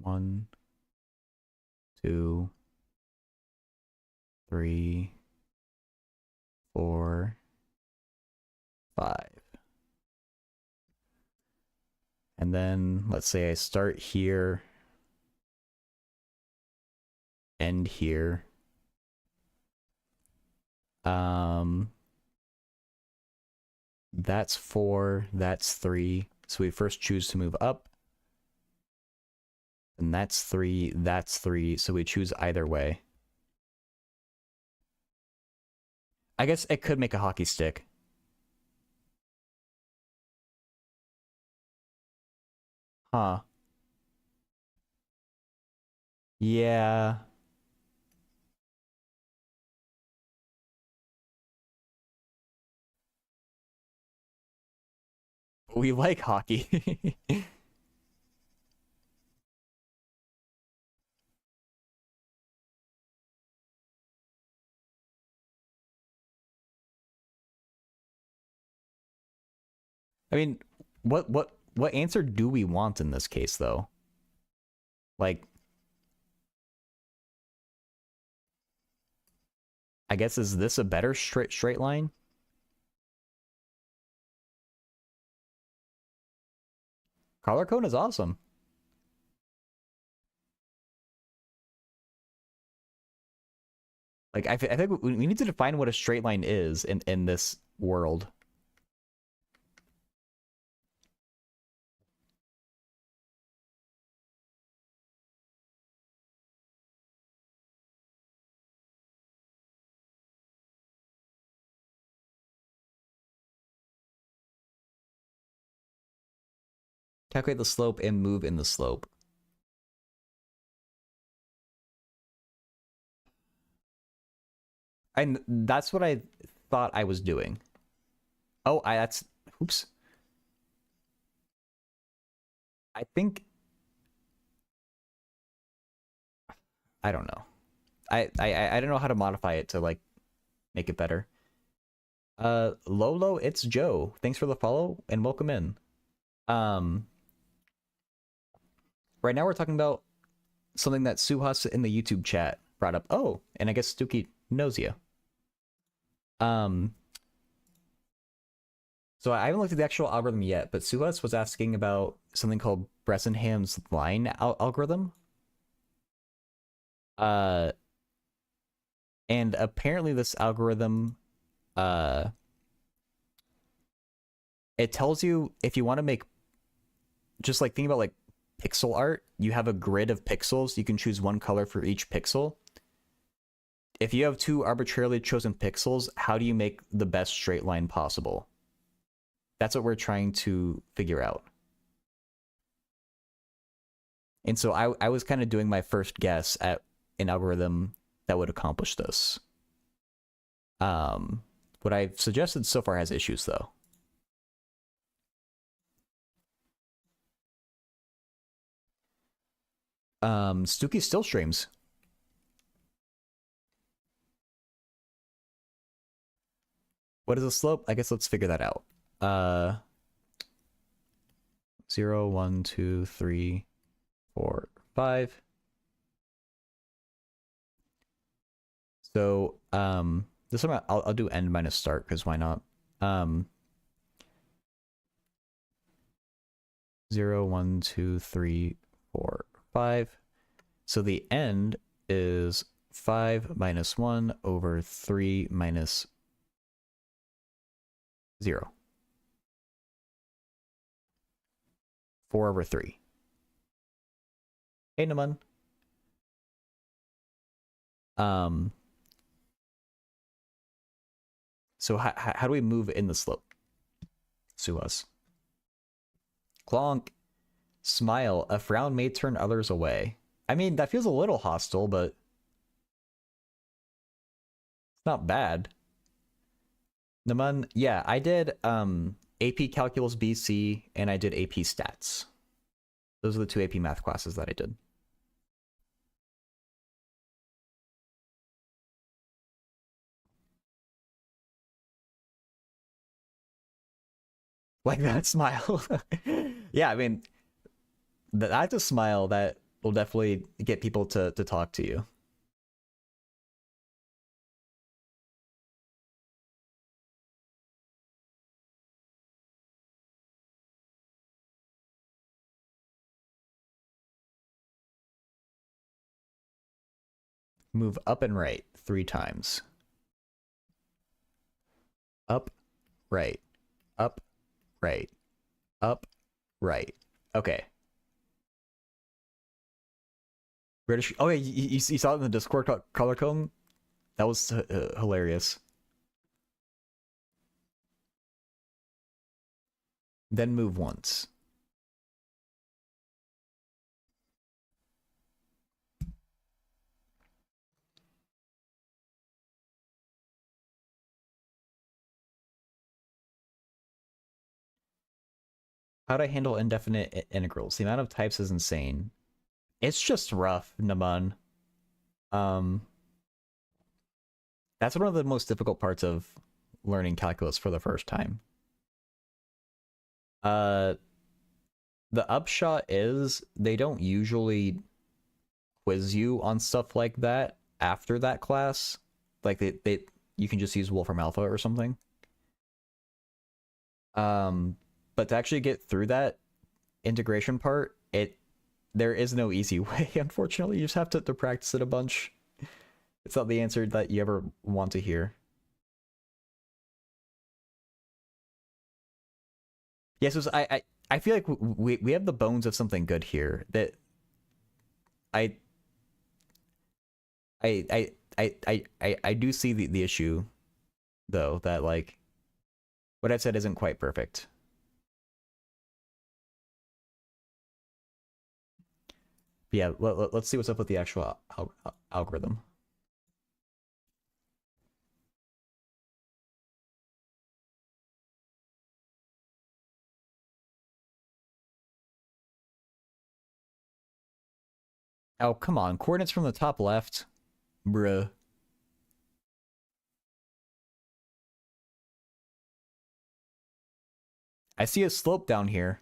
1, 2, 3, 4, 5. And then let's say I start here, end here. That's 4, that's 3. So we first choose to move up. And that's 3, that's 3. So we choose either way. I guess it could make a hockey stick. Huh. Yeah. We like hockey. I mean, what answer do we want in this case though? Like, I guess is this a better straight line? Color cone is awesome. Like I think we need to define what a straight line is in this world. Calculate the slope and move in the slope. And that's what I thought I was doing. Oh, that's oops. I think I don't know. I don't know how to modify it to like make it better. Lolo, it's Joe. Thanks for the follow and welcome in. Um, right now we're talking about something that Suhas in the YouTube chat brought up. Oh, and I guess Stuki knows you. Um, so I haven't looked at the actual algorithm yet, but Suhas was asking about something called Bresenham's line algorithm. And apparently this algorithm, it tells you if you want to make, just like think about like pixel art, you have a grid of pixels. You can choose one color for each pixel. If you have two arbitrarily chosen pixels, how do you make the best straight line possible? That's what we're trying to figure out. And so I was kind of doing my first guess at an algorithm that would accomplish this. What I've suggested so far has issues though. Stuki still streams. What is the slope? I guess let's figure that out. 0, 1, 2, 3, 4, 5. So this one I'll do end minus start because why not? 0, 1, 2, 3, 4, 5. So the end is 5 minus 1 over 3 minus 0. 4 over 3. Hey, Naman. So how do we move in the slope? Sue us. Clonk. Smile. A frown may turn others away. I mean, that feels a little hostile, but it's not bad. Naman, yeah, I did AP Calculus BC and I did AP Stats. Those are the two AP math classes that I did. Like that smile. Yeah, I mean, that's a smile that will definitely get people to talk to you. Move up and right 3 times. Up, right, up, right, up, right. Okay. British. Oh, yeah, you saw it in the Discord color cone? That was hilarious. Then move once. How to handle indefinite integrals. The amount of types is insane. It's just rough, Naman. Um, that's one of the most difficult parts of learning calculus for the first time. The upshot is they don't usually quiz you on stuff like that after that class. Like they you can just use Wolfram Alpha or something. But to actually get through that integration part, there is no easy way, unfortunately. You just have to practice it a bunch. It's not the answer that you ever want to hear. Yes, yeah, so I feel like we have the bones of something good here. That I I do see the issue though, that like what I've said isn't quite perfect. But yeah, let's see what's up with the actual algorithm. Oh, come on. Coordinates from the top left. Bruh. I see a slope down here.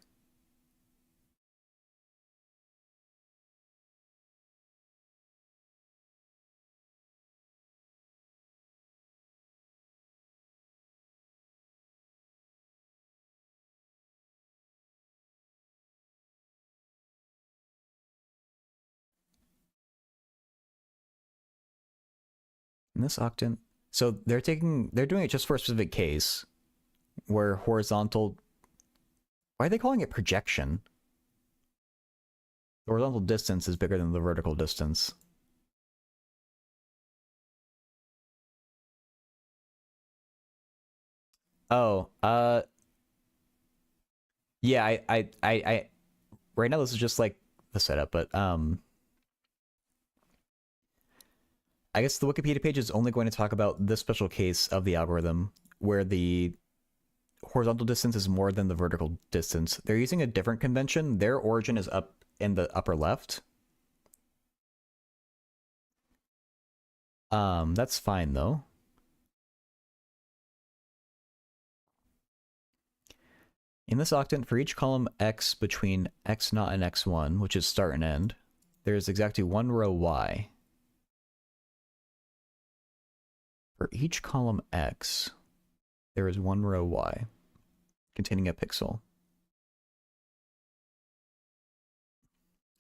In this octant. So they're doing it just for a specific case where horizontal. Why are they calling it projection? The horizontal distance is bigger than the vertical distance. Oh, yeah, right now this is just like the setup, but I guess the Wikipedia page is only going to talk about this special case of the algorithm where the horizontal distance is more than the vertical distance. They're using a different convention. Their origin is up in the upper left. That's fine though. In this octant, for each column x between x0 and x1, which is start and end, there is exactly one row y. For each column x, there is one row y containing a pixel.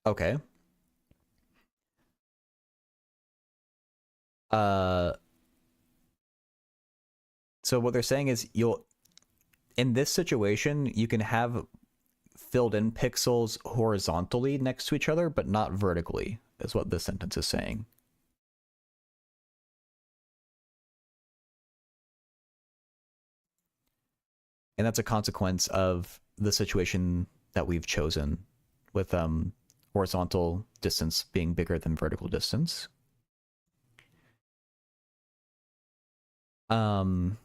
Okay. So what they're saying is in this situation, you can have filled in pixels horizontally next to each other, but not vertically, is what this sentence is saying. And that's a consequence of the situation that we've chosen with horizontal distance being bigger than vertical distance. So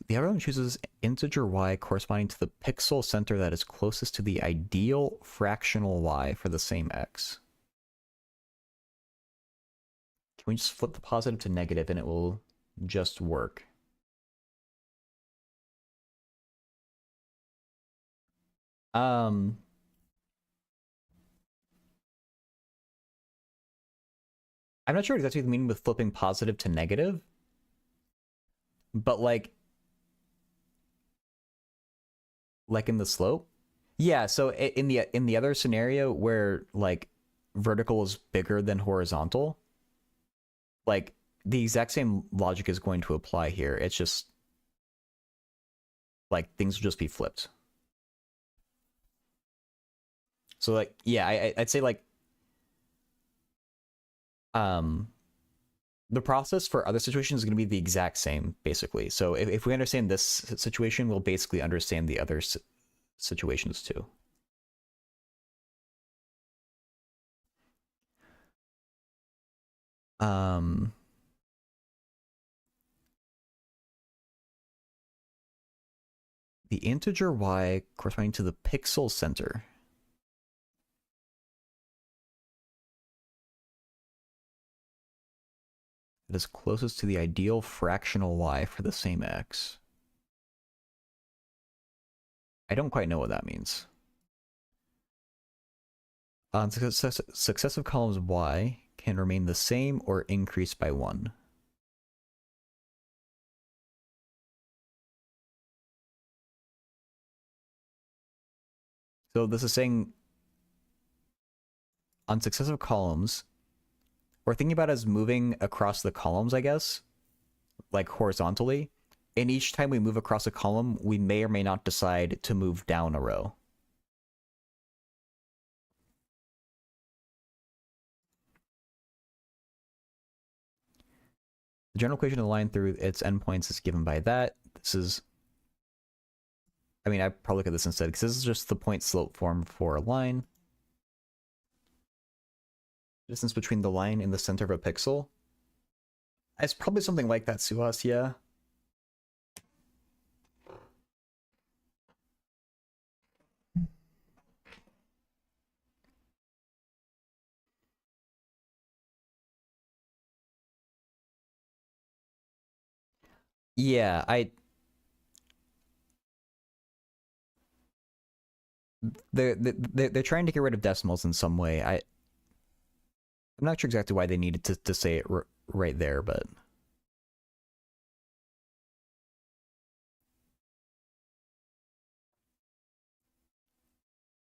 the algorithm chooses integer y corresponding to the pixel center that is closest to the ideal fractional y for the same x. Can we just flip the positive to negative and it will just work? I'm not sure exactly the meaning with flipping positive to negative, but like in the slope. Yeah, so in the other scenario where like vertical is bigger than horizontal, like the exact same logic is going to apply here. It's just like things will just be flipped. So like yeah, I'd say like the process for other situations is going to be the exact same basically. So if we understand this situation, we'll basically understand the other situations too. the integer y corresponding to the pixel center. It is closest to the ideal fractional y for the same x. I don't quite know what that means. On successive columns, y can remain the same or increase by 1. So this is saying on successive columns, we're thinking about it as moving across the columns, I guess, like horizontally. And each time we move across a column, we may or may not decide to move down a row. The general equation of the line through its endpoints is given by that. This is, I mean, I probably look at this instead, because this is just the point slope form for a line. Distance between the line and the center of a pixel. It's probably something like that, Suhas, yeah. Yeah, they're trying to get rid of decimals in some way. I'm not sure exactly why they needed to say it right there, but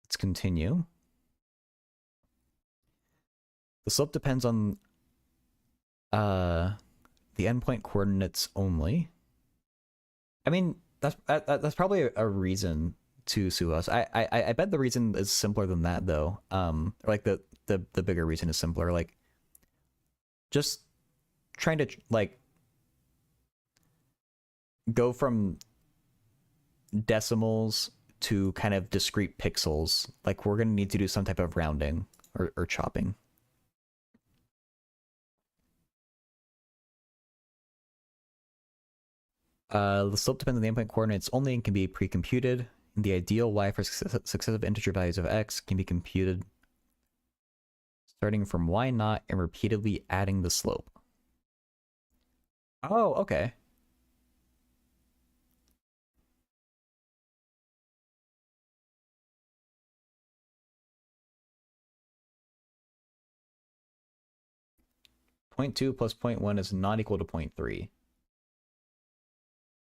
let's continue. The slope depends on the endpoint coordinates only. I mean, that's probably a reason to sue us. I bet the reason is simpler than that, though. Like the bigger reason is simpler. Like just trying to like go from decimals to kind of discrete pixels. Like we're gonna need to do some type of rounding or chopping. The slope depends on the endpoint coordinates only and can be pre-computed. The ideal y for successive integer values of x can be computed starting from y naught and repeatedly adding the slope. Oh, okay. .2 plus 0.1 is not equal to 0.3.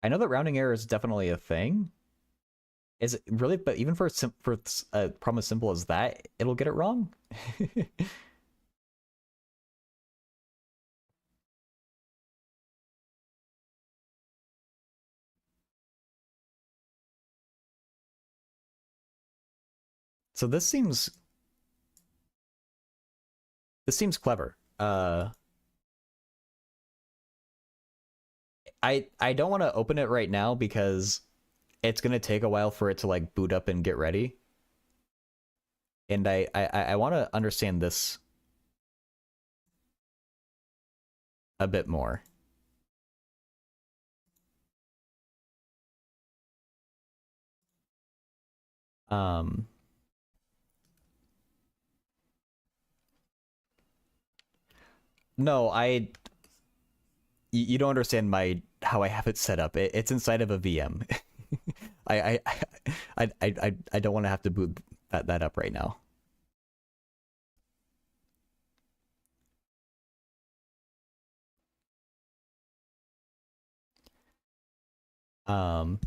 I know that rounding error is definitely a thing. Is it really? But even for a problem as simple as that, it'll get it wrong. So this seems clever. I don't want to open it right now because it's gonna take a while for it to like boot up and get ready. And I want to understand this a bit more. Um, no, you don't understand how I have it set up. It's inside of a VM. I I don't want to have to boot that up right now. Um,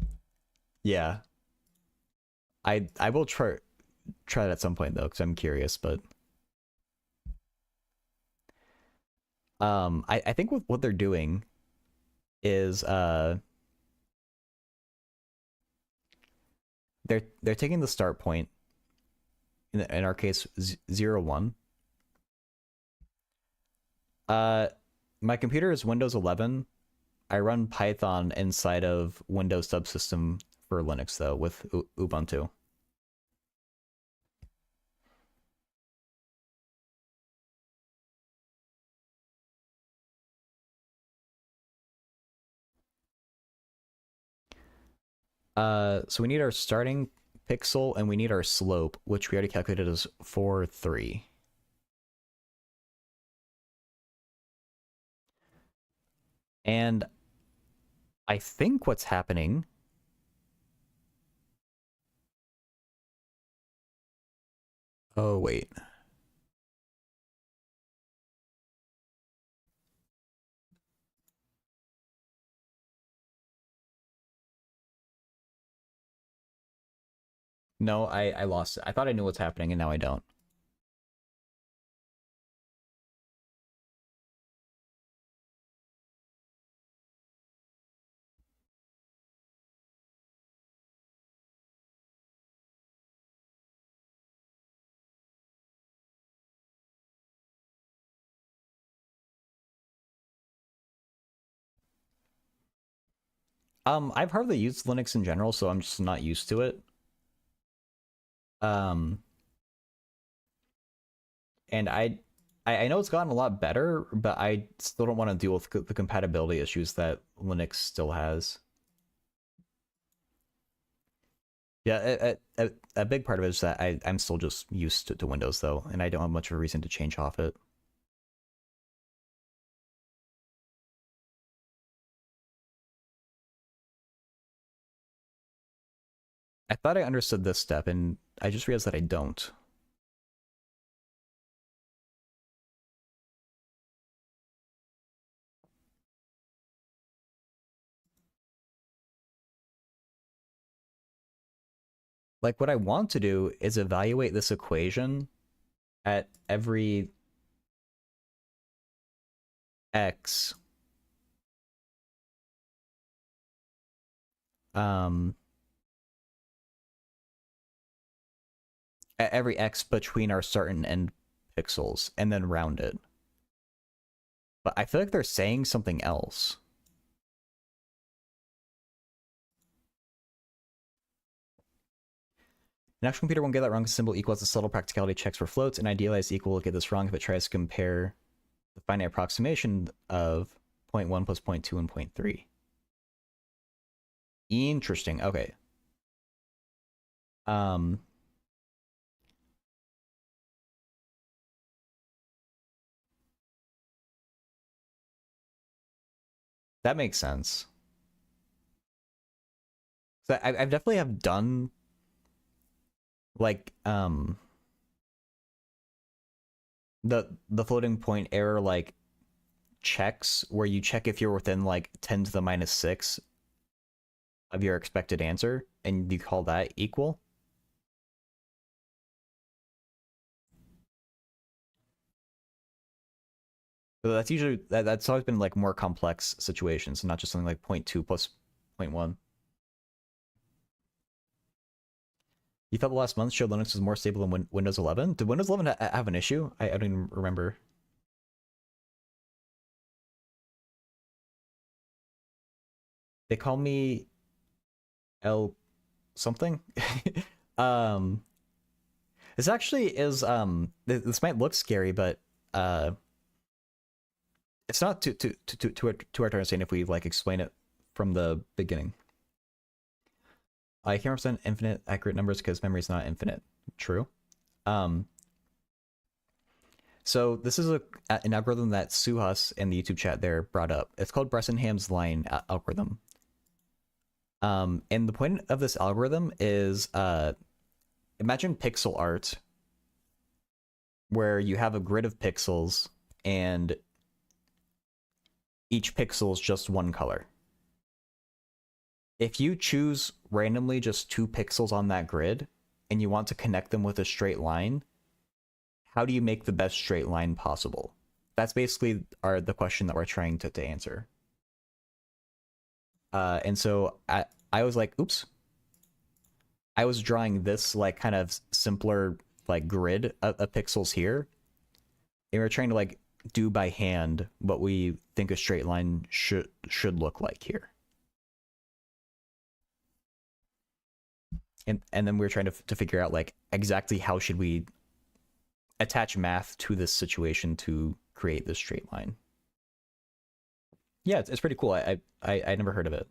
yeah, I will try that at some point though, because I'm curious. But I think what they're doing is they're taking the start point in our case 0, 1. My computer is Windows 11. I run Python inside of Windows subsystem for Linux though with Ubuntu. So we need our starting pixel and we need our slope, which we already calculated as 4, 3. And I think what's happening... Oh, wait. No, I lost it. I thought I knew what's happening, and now I don't. I've hardly used Linux in general, so I'm just not used to it. Um, and I know it's gotten a lot better, but I still don't want to deal with the compatibility issues that Linux still has. Yeah, a big part of it is that I'm still just used to Windows, though, and I don't have much of a reason to change off it. I thought I understood this step, and I just realized that I don't. Like, what I want to do is evaluate this equation at every x um at every x between our start and end pixels, and then round it. But I feel like they're saying something else. An actual computer won't get that wrong. Symbol equals the subtle practicality checks for floats. An idealized equal will get this wrong if it tries to compare the finite approximation of 0.1 plus 0.2 and 0.3. Interesting. Okay. Um, that makes sense. So I've definitely have done like the floating point error like checks where you check if you're within like 10 to the minus 6 of your expected answer, and you call that equal. So that's usually that's always been like more complex situations, not just something like 0.2 plus 0.1. You thought the last month showed Linux was more stable than Windows 11? Did Windows 11 have an issue? I don't even remember. They call me L something. um, this actually is this might look scary, but it's not too hard to understand if we like explain it from the beginning. I can't represent infinite accurate numbers because memory is not infinite. True. Um, so this is an algorithm that Suhas in the YouTube chat there brought up. It's called Bresenham's line algorithm. And the point of this algorithm is imagine pixel art where you have a grid of pixels and each pixel is just one color. If you choose randomly just 2 pixels on that grid and you want to connect them with a straight line, how do you make the best straight line possible? That's basically the question that we're trying to answer. And so I was like, oops. I was drawing this like kind of simpler like grid of pixels here, and we're trying to like do by hand what we think a straight line should look like here. And then we're trying to figure out like exactly how should we attach math to this situation to create this straight line. Yeah, it's pretty cool. I never heard of it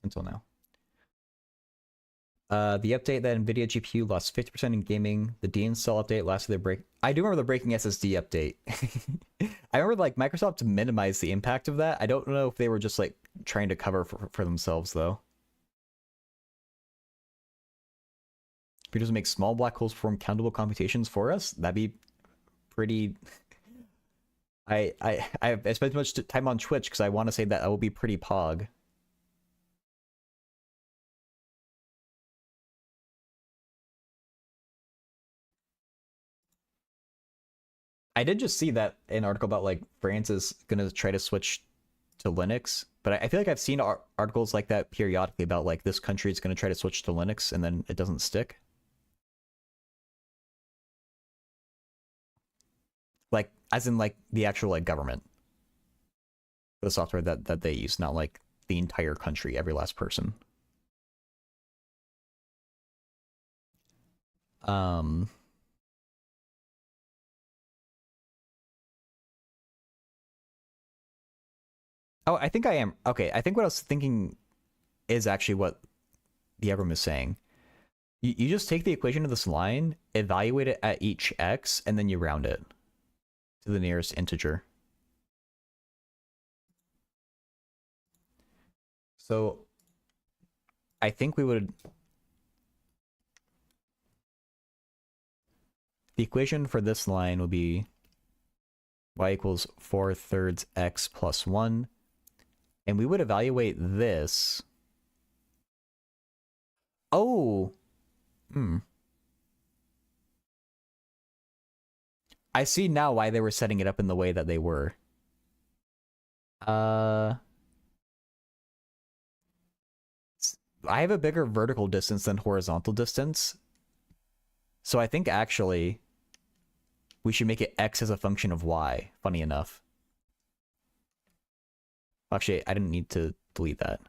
until now. The update that NVIDIA GPU lost 50% in gaming. The deinstall update lasted their break. I do remember the breaking SSD update. I remember like Microsoft minimized the impact of that. I don't know if they were just like trying to cover for themselves though. Computers make small black holes perform countable computations for us. That'd be pretty. I spent much time on Twitch because I want to say that will be pretty pog. I did just see that an article about like France is gonna try to switch to Linux, but I feel like I've seen articles like that periodically about like this country is gonna try to switch to Linux and then it doesn't stick. Like as in like the actual like government, the software that they use, not like the entire country, every last person. Um. Oh, I think I am. Okay, I think what I was thinking is actually what the algorithm is saying. You just take the equation of this line, evaluate it at each x, and then you round it to the nearest integer. So I think we would... The equation for this line will be y equals 4/3 x plus 1. And we would evaluate this. Oh! I see now why they were setting it up in the way that they were. I have a bigger vertical distance than horizontal distance. So I think actually we should make it x as a function of y, funny enough. Actually, I didn't need to delete that.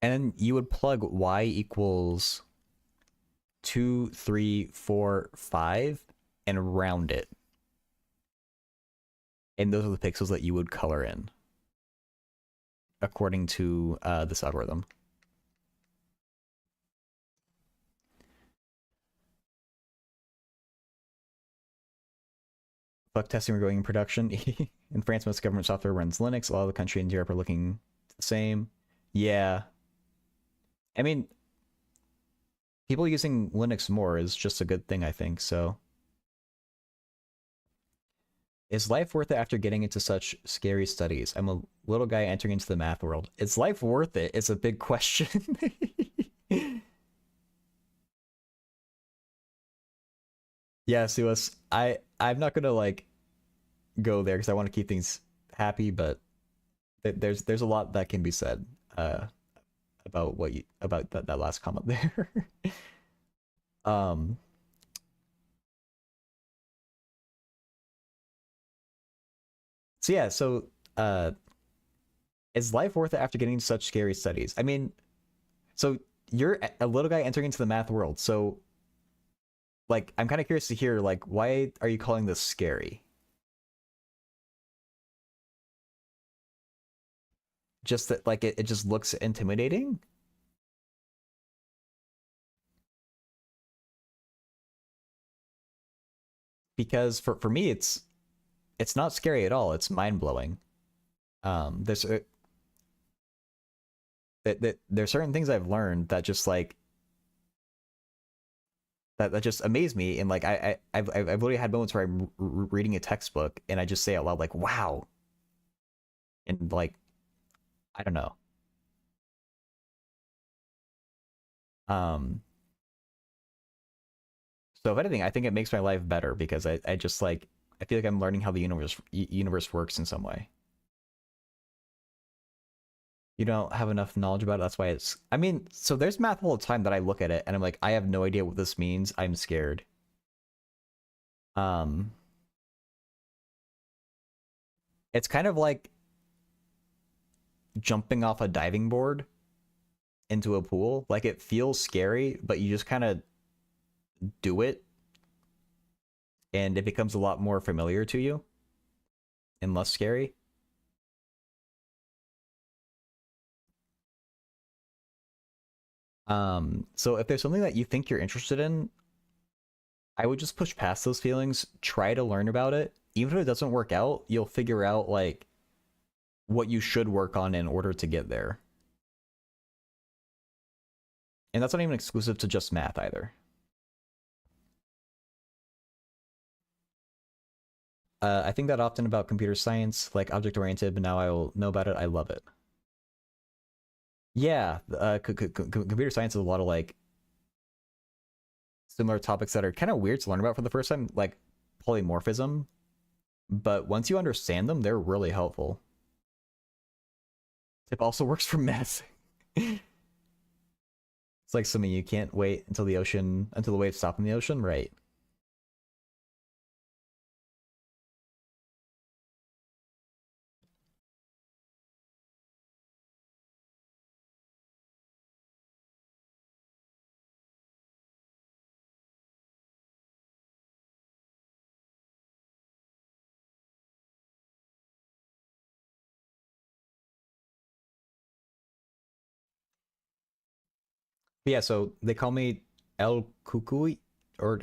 And then you would plug y equals 2, 3, 4, 5 and round it. And those are the pixels that you would color in according to this algorithm. Fuck testing, we're going in production. In France, most government software runs Linux. A lot of the country in Europe are looking the same. Yeah. I mean, people using Linux more is just a good thing, I think, so. Is life worth it after getting into such scary studies? I'm a little guy entering into the math world. Is life worth it? It's a big question. Yeah, Suas, I'm not gonna like go there because I want to keep things happy, but there's a lot that can be said about what you about that last comment there. um so yeah, so is life worth it after getting such scary studies? I mean, so you're a little guy entering into the math world, so like I'm kind of curious to hear like why are you calling this scary? Just that like it just looks intimidating? Because for me it's not scary at all. It's mind-blowing. There's there's certain things I've learned that just like that just amaze me, and like I've literally had moments where I'm reading a textbook and I just say out loud like wow, and like I don't know. Um, so if anything, I think it makes my life better because I just like I feel like I'm learning how the universe works in some way. You don't have enough knowledge about it. That's why it's. I mean, so there's math all the time that I look at it and I'm like, I have no idea what this means. I'm scared. Um, it's kind of like jumping off a diving board into a pool. Like it feels scary, but you just kind of do it and it becomes a lot more familiar to you and less scary. So if there's something that you think you're interested in, I would just push past those feelings, try to learn about it. Even if it doesn't work out, you'll figure out like what you should work on in order to get there. And that's not even exclusive to just math either. I think that often about computer science, like object-oriented, but now I will know about it. I love it. Yeah, computer science is a lot of like similar topics that are kind of weird to learn about for the first time, like polymorphism. But once you understand them, they're really helpful. Tip also works for math. It's like something you can't wait until the waves stop in the ocean, right? But yeah, so they call me El Kukui, or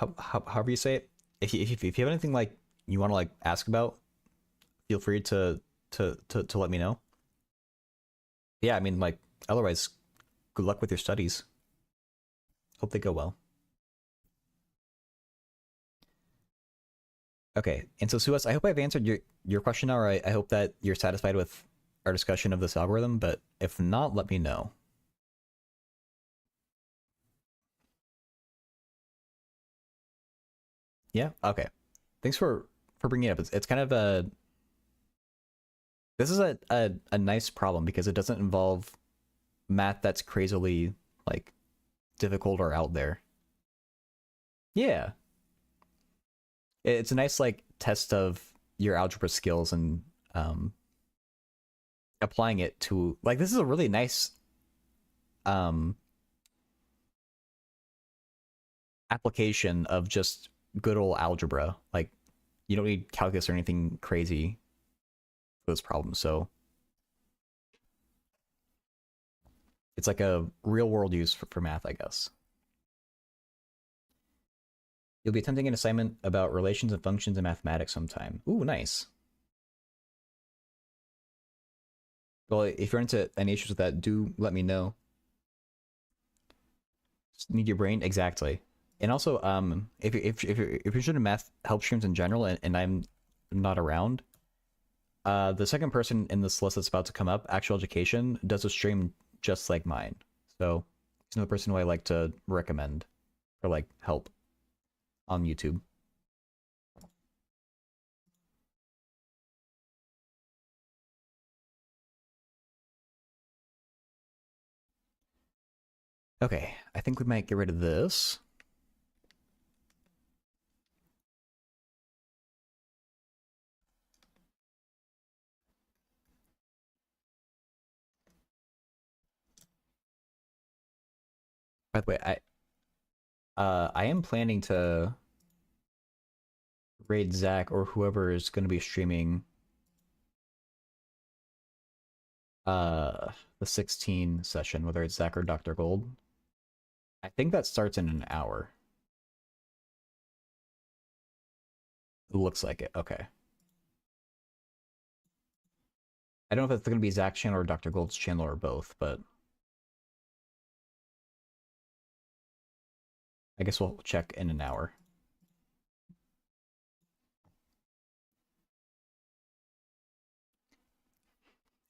however you say it. If you have anything like you want to like ask about, feel free to let me know. Yeah, I mean, like, otherwise, good luck with your studies. Hope they go well. Okay, and so Suez, I hope I've answered your question now, or I hope that you're satisfied with our discussion of this algorithm, but if not, let me know. Yeah, okay. Thanks for bringing it up. It's kind of a this is a nice problem because it doesn't involve math that's crazily like difficult or out there. Yeah, it's a nice like test of your algebra skills and applying it to like this is a really nice um application of just good old algebra. Like you don't need calculus or anything crazy for those problems. So it's like a real world use for math, I guess. You'll be attempting an assignment about relations and functions in mathematics sometime. Ooh, nice. Well, if you're into any issues with that, do let me know. Just need your brain exactly. And also, if you're interested in math help streams in general, and I'm not around, the second person in this list that's about to come up, Actual Education, does a stream just like mine. So he's another person who I like to recommend for like help on YouTube. Okay, I think we might get rid of this. By the way, I am planning to raid Zach or whoever is going to be streaming the 16 session, whether it's Zach or Dr. Gold. I think that starts in an hour. It looks like it. Okay. I don't know if it's going to be Zach's channel or Dr. Gold's channel or both, but I guess we'll check in an hour.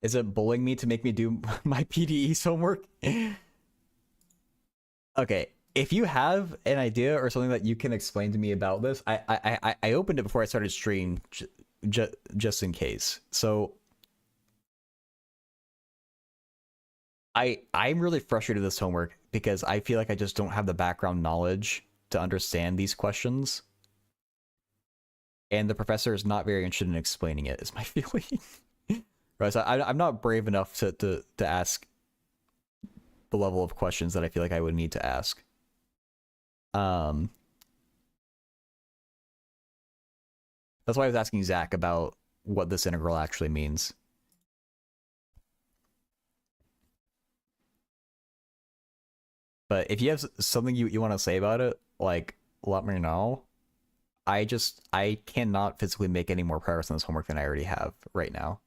Is it bullying me to make me do my PDE's homework? Okay, if you have an idea or something that you can explain to me about this, I opened it before I started stream just in case. So I'm really frustrated with this homework because I feel like I just don't have the background knowledge to understand these questions. And the professor is not very interested in explaining it, is my feeling. Right, so I'm not brave enough to ask the level of questions that I feel like I would need to ask. Um, That's why I was asking Zach about what this integral actually means. But if you have something you want to say about it, like, let me know. I cannot physically make any more progress on this homework than I already have right now.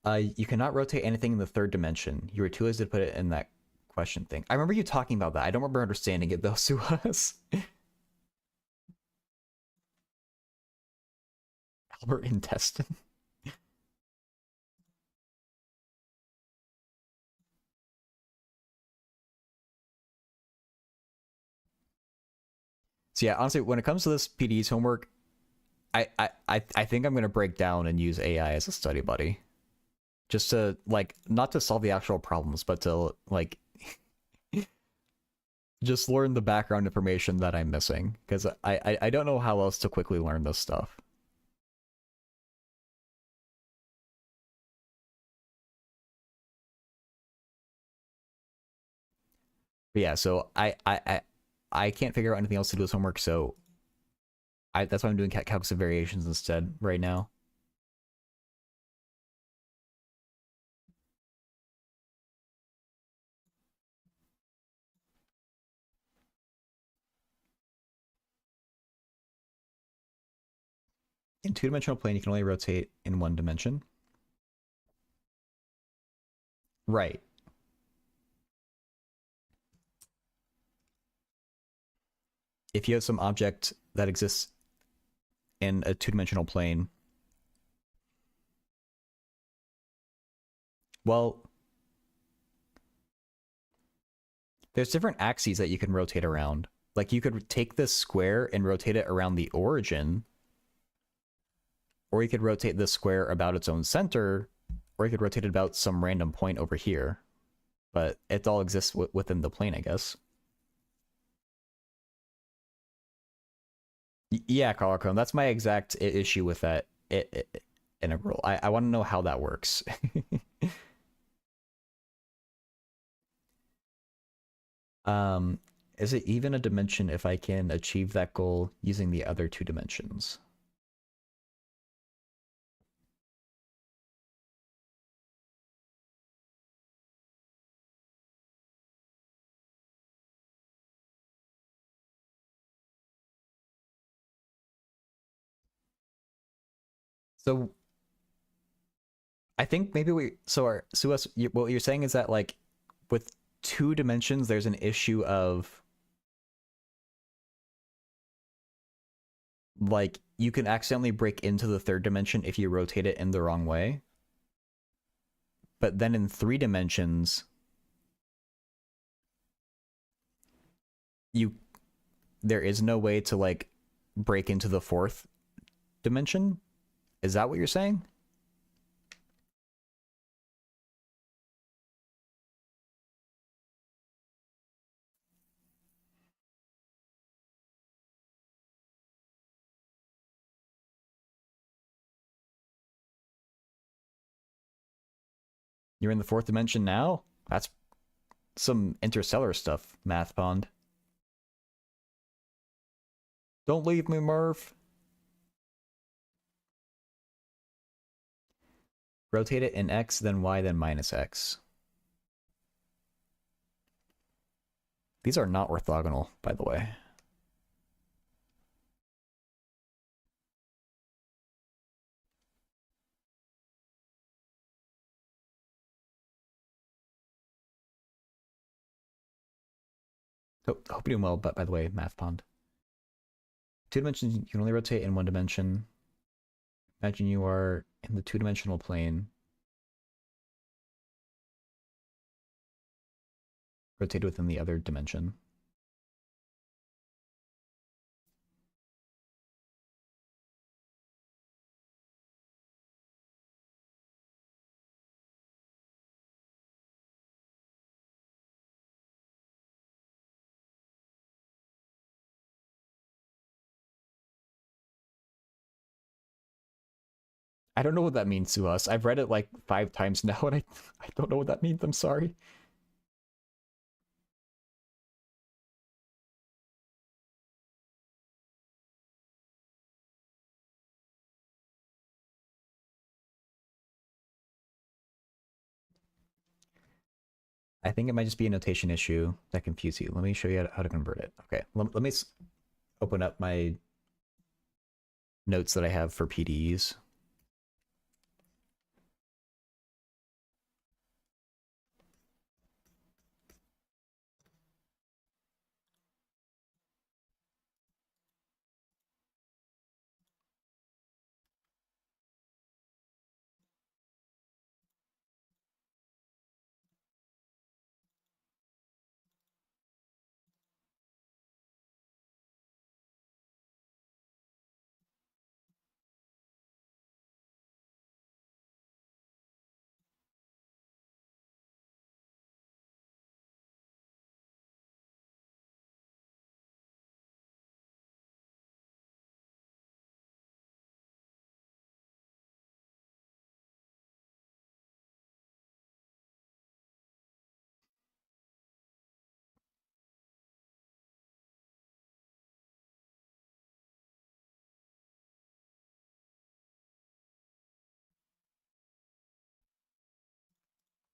You cannot rotate anything in the third dimension. You were too lazy to put it in that question thing. I remember you talking about that. I don't remember understanding it though, Suhas. Albert intestine. So yeah, honestly, when it comes to this PD's homework, I think I'm gonna break down and use AI as a study buddy, just to like not to solve the actual problems, but to like just learn the background information that I'm missing, because I don't know how else to quickly learn this stuff. But yeah, so I can't figure out anything else to do with homework, so that's why I'm doing calculus of variations instead right now. In two-dimensional plane, you can only rotate in one dimension. Right. If you have some object that exists in a two-dimensional plane, well, there's different axes that you can rotate around. Like you could take this square and rotate it around the origin, or you could rotate this square about its own center, or you could rotate it about some random point over here. But it all exists within the plane, I guess. Yeah, Carl, that's my exact issue with that integral. I want to know how that works. um, is it even a dimension if I can achieve that goal using the other two dimensions? So I think maybe what you're saying is that like with two dimensions, there's an issue of like you can accidentally break into the third dimension if you rotate it in the wrong way. But then in three dimensions, you there is no way to like break into the fourth dimension. Is that what you're saying? You're in the fourth dimension now? That's some interstellar stuff, Math Pond. Don't leave me, Murph. Rotate it in X, then Y, then minus X. These are not orthogonal, by the way. Hope you're doing well, but by the way, Math Pond. Two dimensions, you can only rotate in one dimension. Imagine you are in the two-dimensional plane. Rotate within the other dimension. I don't know what that means to us. I've read it like 5 times now, and I don't know what that means. I'm sorry. I think it might just be a notation issue that confused you. Let me show you how to convert it. Okay, let me open up my notes that I have for PDEs.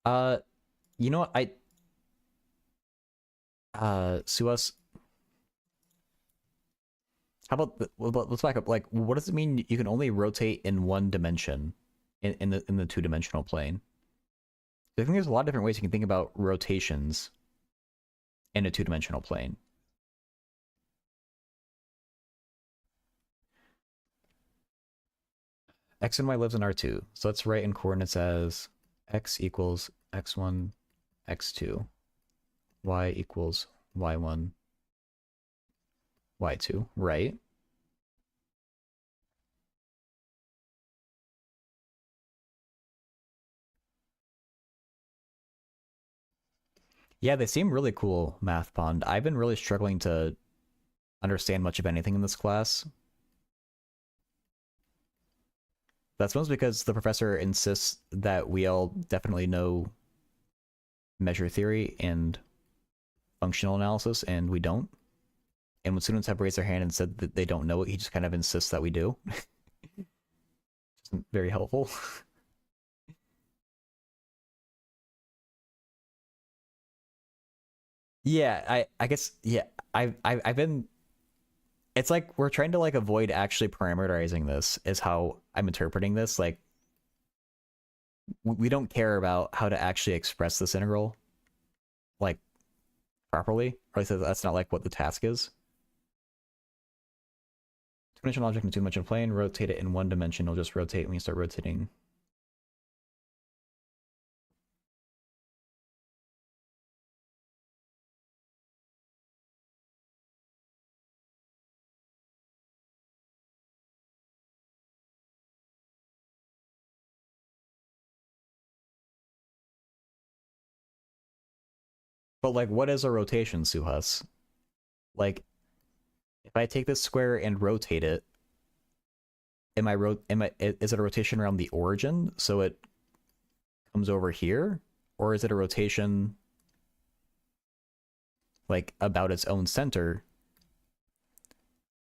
Uh, you know what? Suas, how about let's back up. Like, what does it mean you can only rotate in one dimension in the two-dimensional plane? I think there's a lot of different ways you can think about rotations in a two-dimensional plane. X and Y lives in R2. So let's write in coordinates as X equals X1, X2, Y equals Y1, Y2, right? Yeah, they seem really cool, Math Pond. I've been really struggling to understand much of anything in this class. That's mostly because the professor insists that we all definitely know measure theory and functional analysis, and we don't. And when students have raised their hand and said that they don't know it, he just kind of insists that we do. It's very helpful. Yeah, I guess yeah, I've been it's like we're trying to like avoid actually parameterizing this is how I'm interpreting this. Like we don't care about how to actually express this integral like properly. Or at least that's not like what the task is. Two-dimensional object in a two-dimensional plane, rotate it in one dimension, it'll just rotate when you start rotating. But like what is a rotation, Suhas? Like if I take this square and rotate it, is it a rotation around the origin so it comes over here? Or is it a rotation like about its own center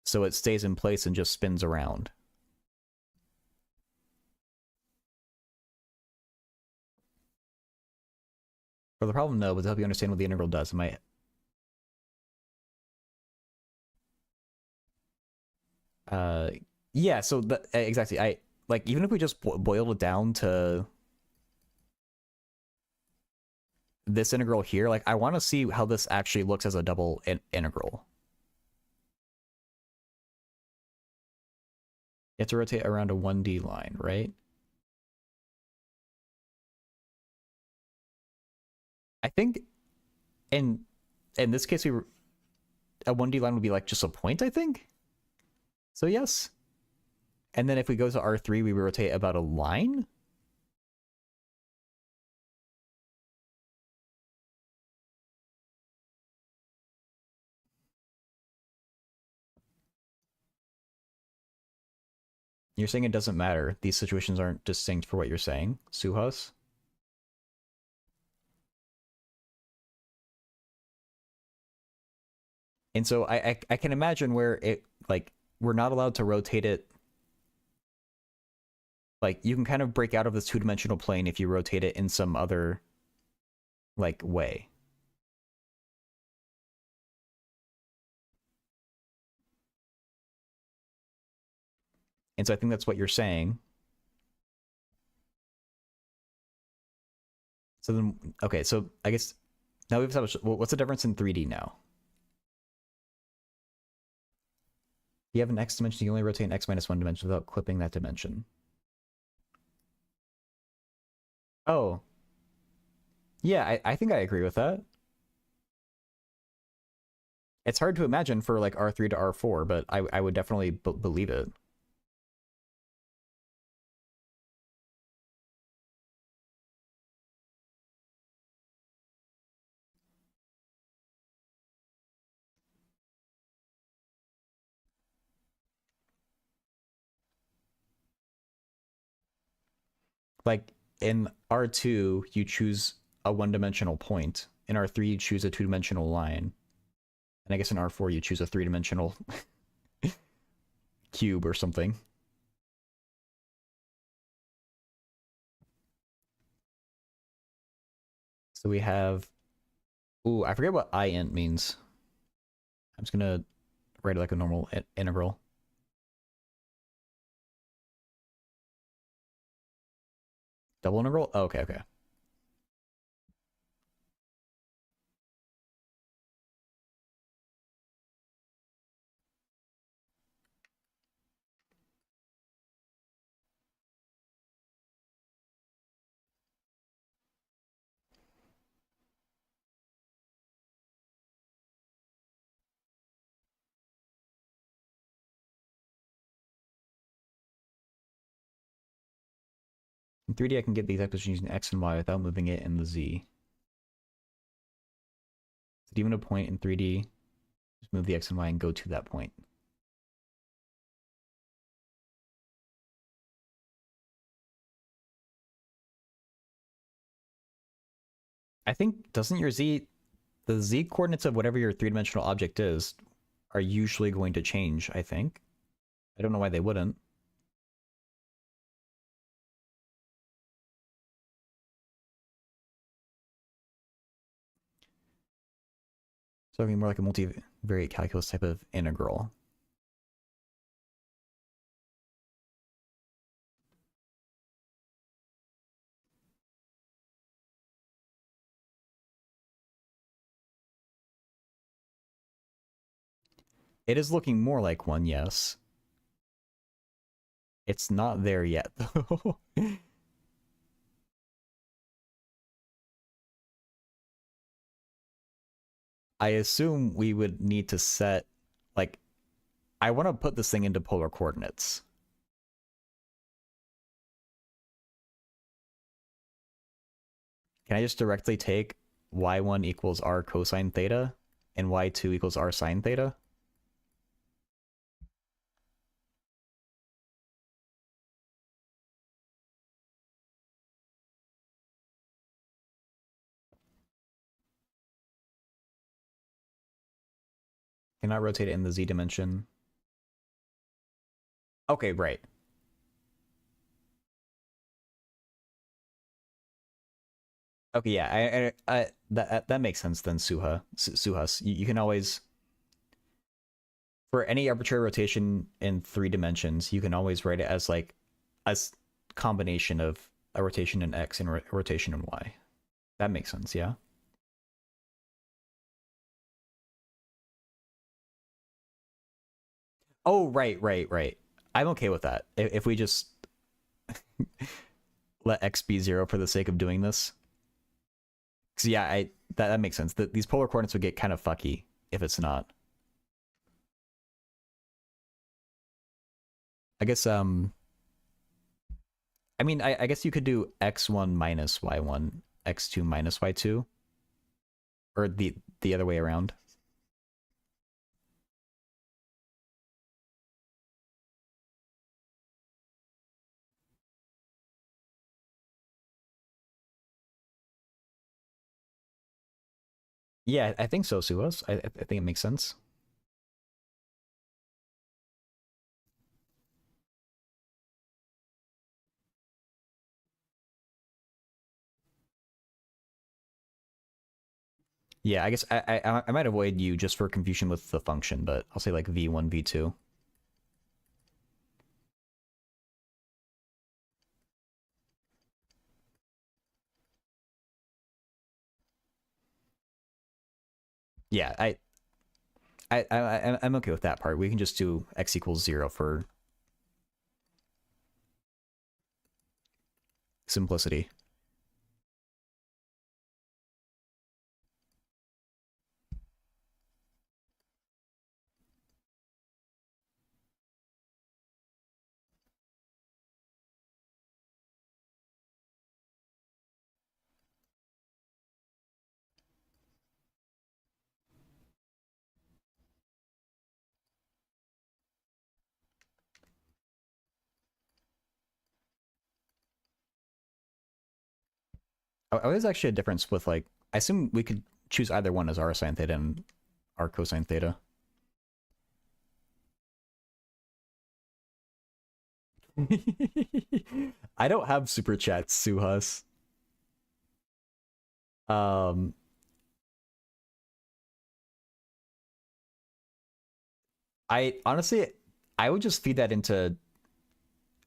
so it stays in place and just spins around? For the problem, no, but to help you understand what the integral does, uh yeah, so exactly. I like even if we just boiled it down to this integral here, like I want to see how this actually looks as a double integral. You have to rotate around a 1D line, right? I think in this case, a 1D line would be like just a point, I think. So yes. And then if we go to R3, we rotate about a line. You're saying it doesn't matter. These situations aren't distinct for what you're saying, Suhas. And so I can imagine where it like we're not allowed to rotate it. Like you can kind of break out of this two-dimensional plane if you rotate it in some other like way. And so I think that's what you're saying. So then, okay, so I guess now we've established, well, what's the difference in 3D now? You have an x dimension, you only rotate an x minus 1 dimension without clipping that dimension. Oh, yeah, I think I agree with that. It's hard to imagine for like R3 to R4, but I would definitely believe it. Like in R2, you choose a one-dimensional point. In R3, you choose a two-dimensional line. And I guess in R4, you choose a three-dimensional cube or something. So we have... Ooh, I forget what int means. I'm just going to write it like a normal integral. Double integral? Oh, okay, okay. In 3D, I can get the exact position using x and y without moving it in the z. So even a point in 3D, just move the x and y and go to that point. I think, doesn't your z, the z coordinates of whatever your three-dimensional object is are usually going to change, I think. I don't know why they wouldn't. So it'd be more like a multivariate calculus type of integral. It is looking more like one, yes. It's not there yet, though. I assume we would need to set, like, I want to put this thing into polar coordinates. Can I just directly take y1 equals r cosine theta and y2 equals r sine theta? Cannot rotate it in the z dimension. Okay, right. Okay, yeah, that makes sense then, Suhas. You can always, for any arbitrary rotation in three dimensions, you can always write it as like a combination of a rotation in x and a rotation in y. That makes sense, yeah. Oh, right. I'm okay with that. If we just let x be 0 for the sake of doing this. Because yeah, that makes sense. These polar coordinates would get kind of fucky if it's not. I guess I mean I guess you could do x1 minus y1, x2 minus y2, or the other way around. Yeah, I think so, Suos. I think it makes sense. Yeah, I guess I might avoid U just for confusion with the function, but I'll say like v1, v2. Yeah, I'm okay with that part. We can just do x equals 0 for simplicity. Oh, there's actually a difference with like, I assume we could choose either one as r sine theta and r cosine theta. I don't have super chats, Suhas. Um, I honestly, I would just feed that into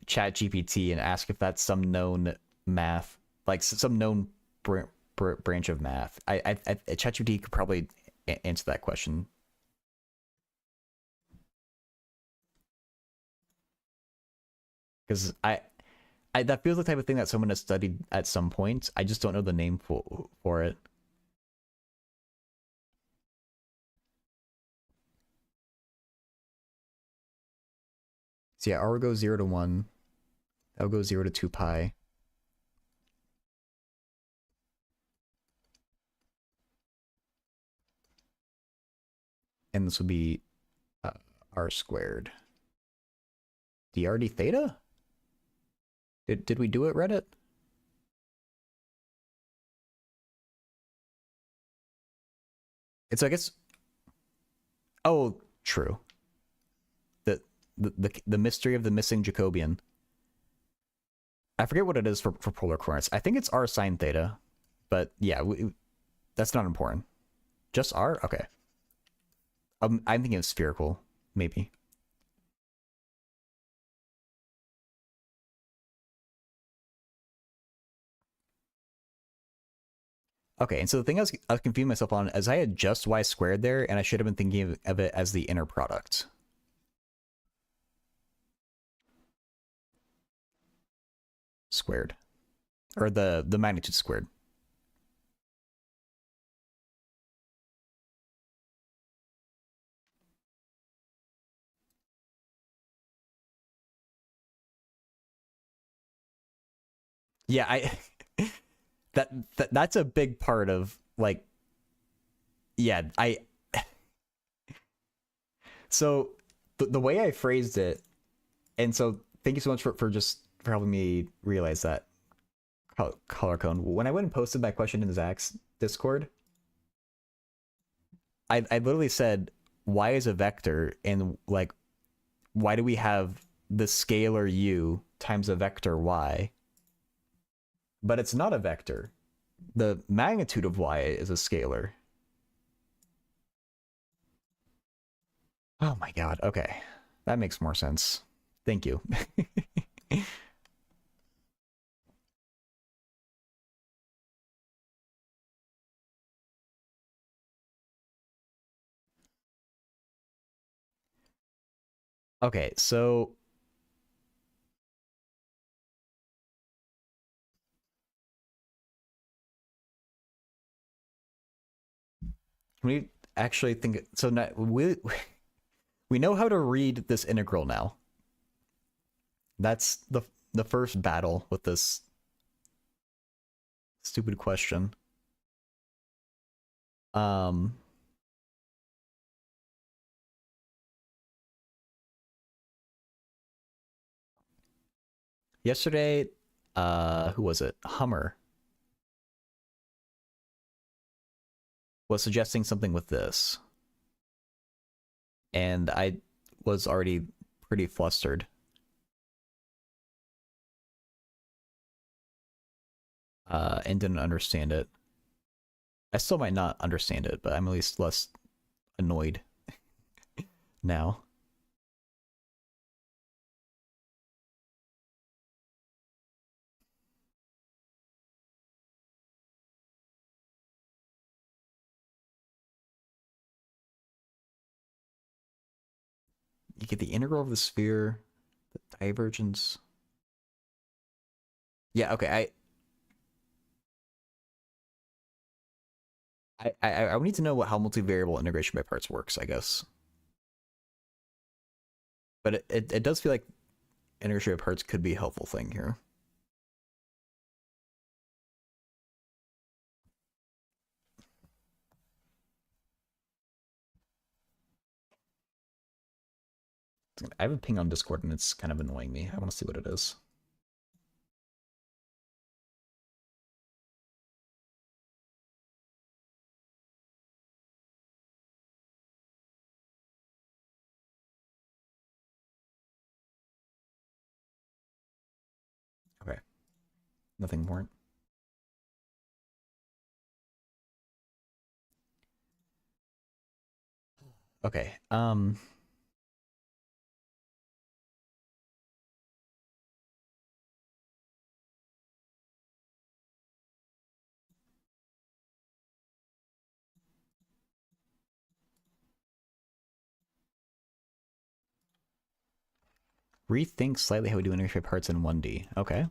Chat GPT and ask if that's some known math, like some known branch of math. Chat GPT could probably answer that question. Because that feels the type of thing that someone has studied at some point. I just don't know the name for it. So yeah, R will go 0 to 1. That'll go 0 to 2 pi. And this will be r squared. dr d theta? Did we do it, Reddit? It's, I guess... Oh, true. The mystery of the missing Jacobian. I forget what it is for polar coordinates. I think it's r sine theta, but yeah, that's not important. Just r? Okay. I'm thinking of spherical, maybe. Okay, and so the thing I was confusing myself on is I had just y squared there, and I should have been thinking of it as the inner product. Squared. Or the magnitude squared. Yeah, that's a big part of like, yeah, so the way I phrased it, and so thank you so much for just for helping me realize that color cone. When I went and posted that question in Zach's Discord, I literally said, why is a vector, and like, why do we have the scalar u times a vector y? But it's not a vector. The magnitude of y is a scalar. Oh my god, okay. That makes more sense. Thank you. Okay, so we actually think so now we know how to read this integral now. That's the first battle with this stupid question. Um Yesterday, who was it? Hummer was suggesting something with this. And I was already pretty flustered. And didn't understand it. I still might not understand it, but I'm at least less annoyed now. You get the integral of the sphere, the divergence. Yeah, okay. I need to know how multivariable integration by parts works, I guess. But it does feel like integration by parts could be a helpful thing here. I have a ping on Discord and it's kind of annoying me. I want to see what it is. Okay. Nothing more. Okay. Rethink slightly how we do integration by parts in 1D. Okay.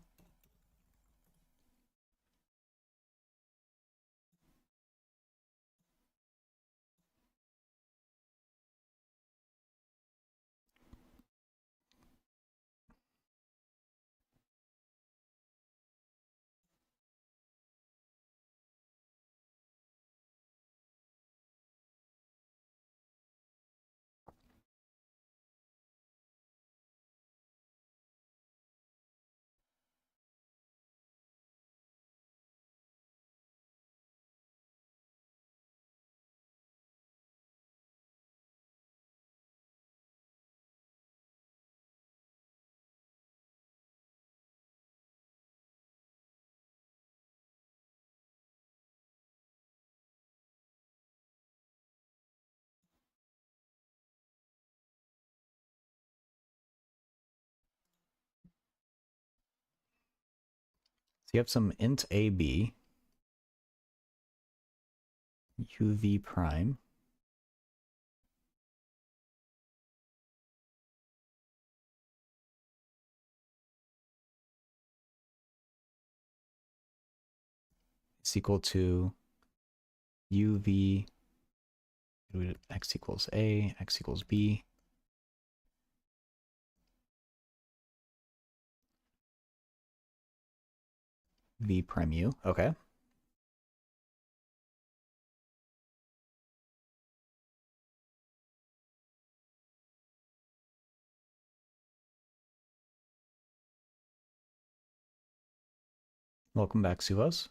So you have some int AB, UV prime. Is equal to UV x equals A, x equals B. V prime U. Okay. Welcome back, Suvos.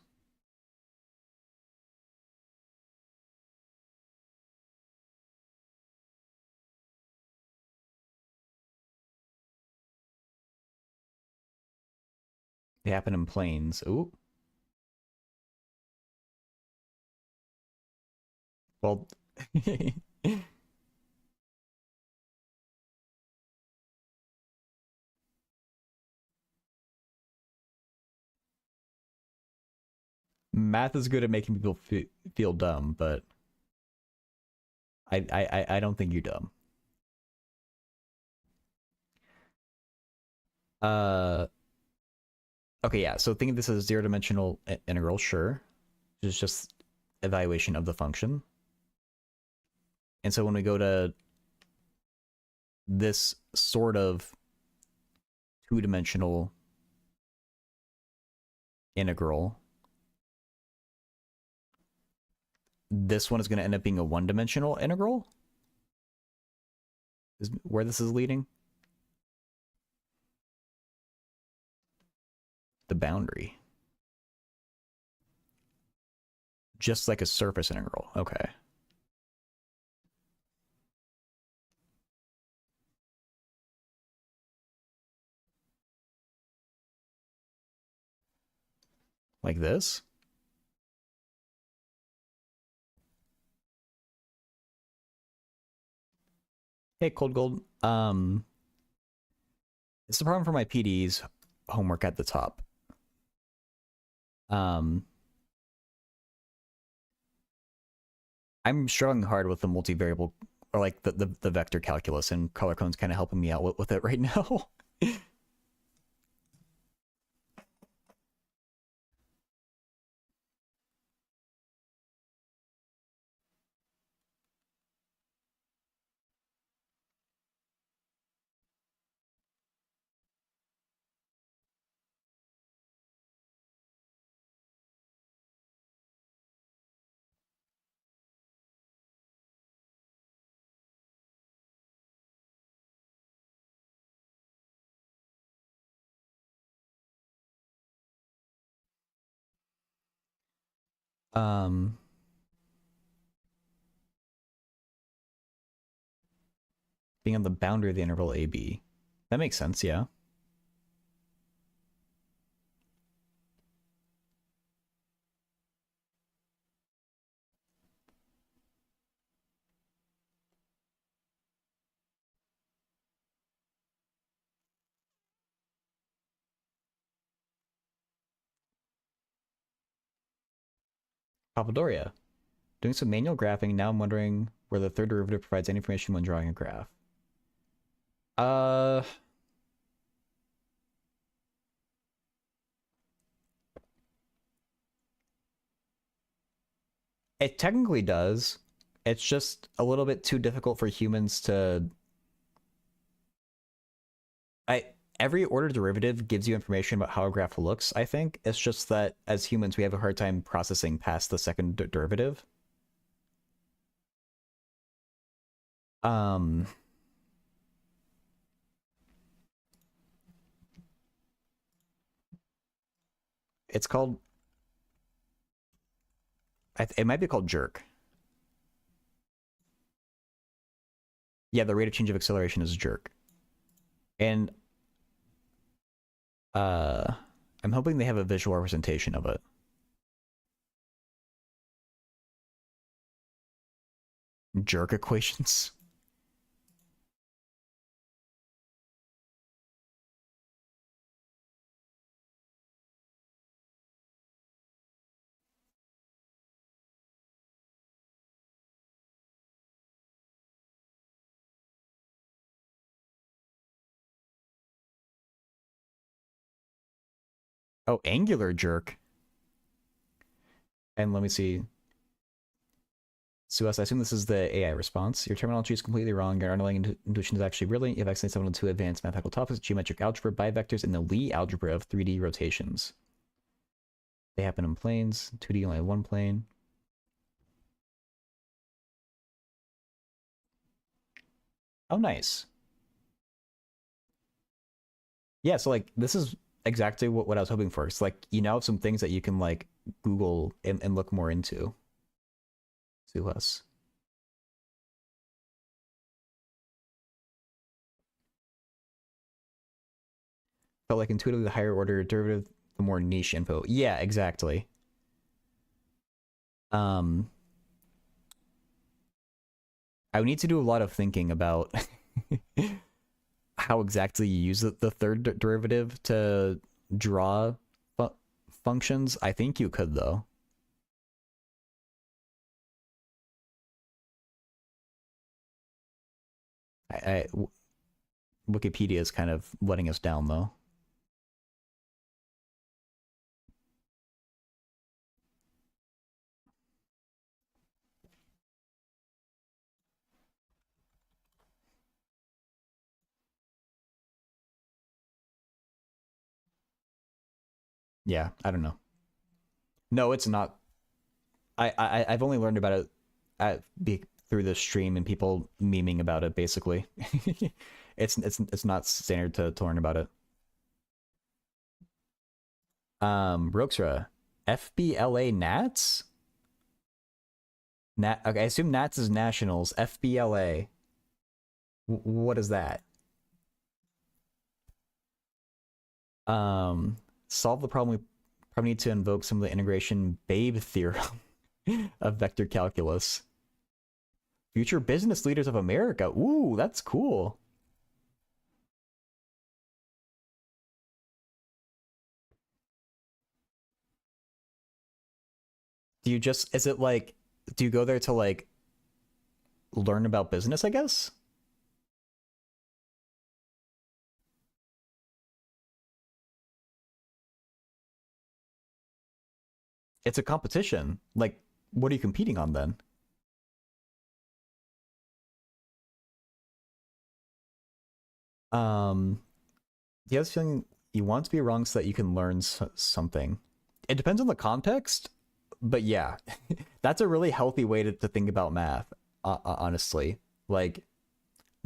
They happen in planes. Ooh. Well, math is good at making people feel dumb, but I don't think you're dumb. Uh, okay, yeah. So think of this as a zero-dimensional integral, sure. It's just evaluation of the function. And so when we go to this sort of two-dimensional integral, this one is going to end up being a one-dimensional integral? Is where this is leading? The boundary. Just like a surface integral. Okay. Like this? Hey, Cold Gold. It's the problem for my PD's homework at the top. Um, I'm struggling hard with the multivariable, or like the vector calculus, and color cone's kind of helping me out with it right now. um, Being on the boundary of the interval AB. That makes sense, yeah. Papadoria. Doing some manual graphing, now I'm wondering where the third derivative provides any information when drawing a graph. Uh, it technically does. It's just a little bit too difficult for humans to. I Every ordered derivative gives you information about how a graph looks. I think it's just that as humans we have a hard time processing past the second derivative. Um, it's called. It might be called jerk. Yeah, the rate of change of acceleration is jerk, and uh, I'm hoping they have a visual representation of it. Jerk equations. Oh, angular jerk. And let me see. Suas, I assume this is the AI response. Your terminology is completely wrong. Your underlying intuition is actually brilliant. You have excellent 702 advanced mathematical topics, geometric algebra, bivectors, and the Lie algebra of 3D rotations. They happen in planes. 2D only have one plane. Oh, nice. Yeah, so like this is exactly what I was hoping for. It's like you now have some things that you can like Google and look more into. Suas. But like intuitively the higher order derivative, the more niche info. Yeah, exactly. Um I would need to do a lot of thinking about how exactly you use the third derivative to draw fu functions. I think you could though. Wikipedia is kind of letting us down though. Yeah, I don't know. No, it's not. I've only learned about it through the stream and people memeing about it. Basically, it's not standard to learn about it. Roxra, FBLA Nats. Nat. Okay, I assume Nats is nationals. FBLA. What is that? Um, Solve the problem. We probably need to invoke some of the integration Babe theorem of vector calculus. Future business leaders of America. Ooh, that's cool. Do you just, is it like, do you go there to like learn about business, I guess? It's a competition. Like, what are you competing on then? Um, do you have this feeling you want to be wrong so that you can learn something? It depends on the context, but yeah, that's a really healthy way to think about math, honestly. Like,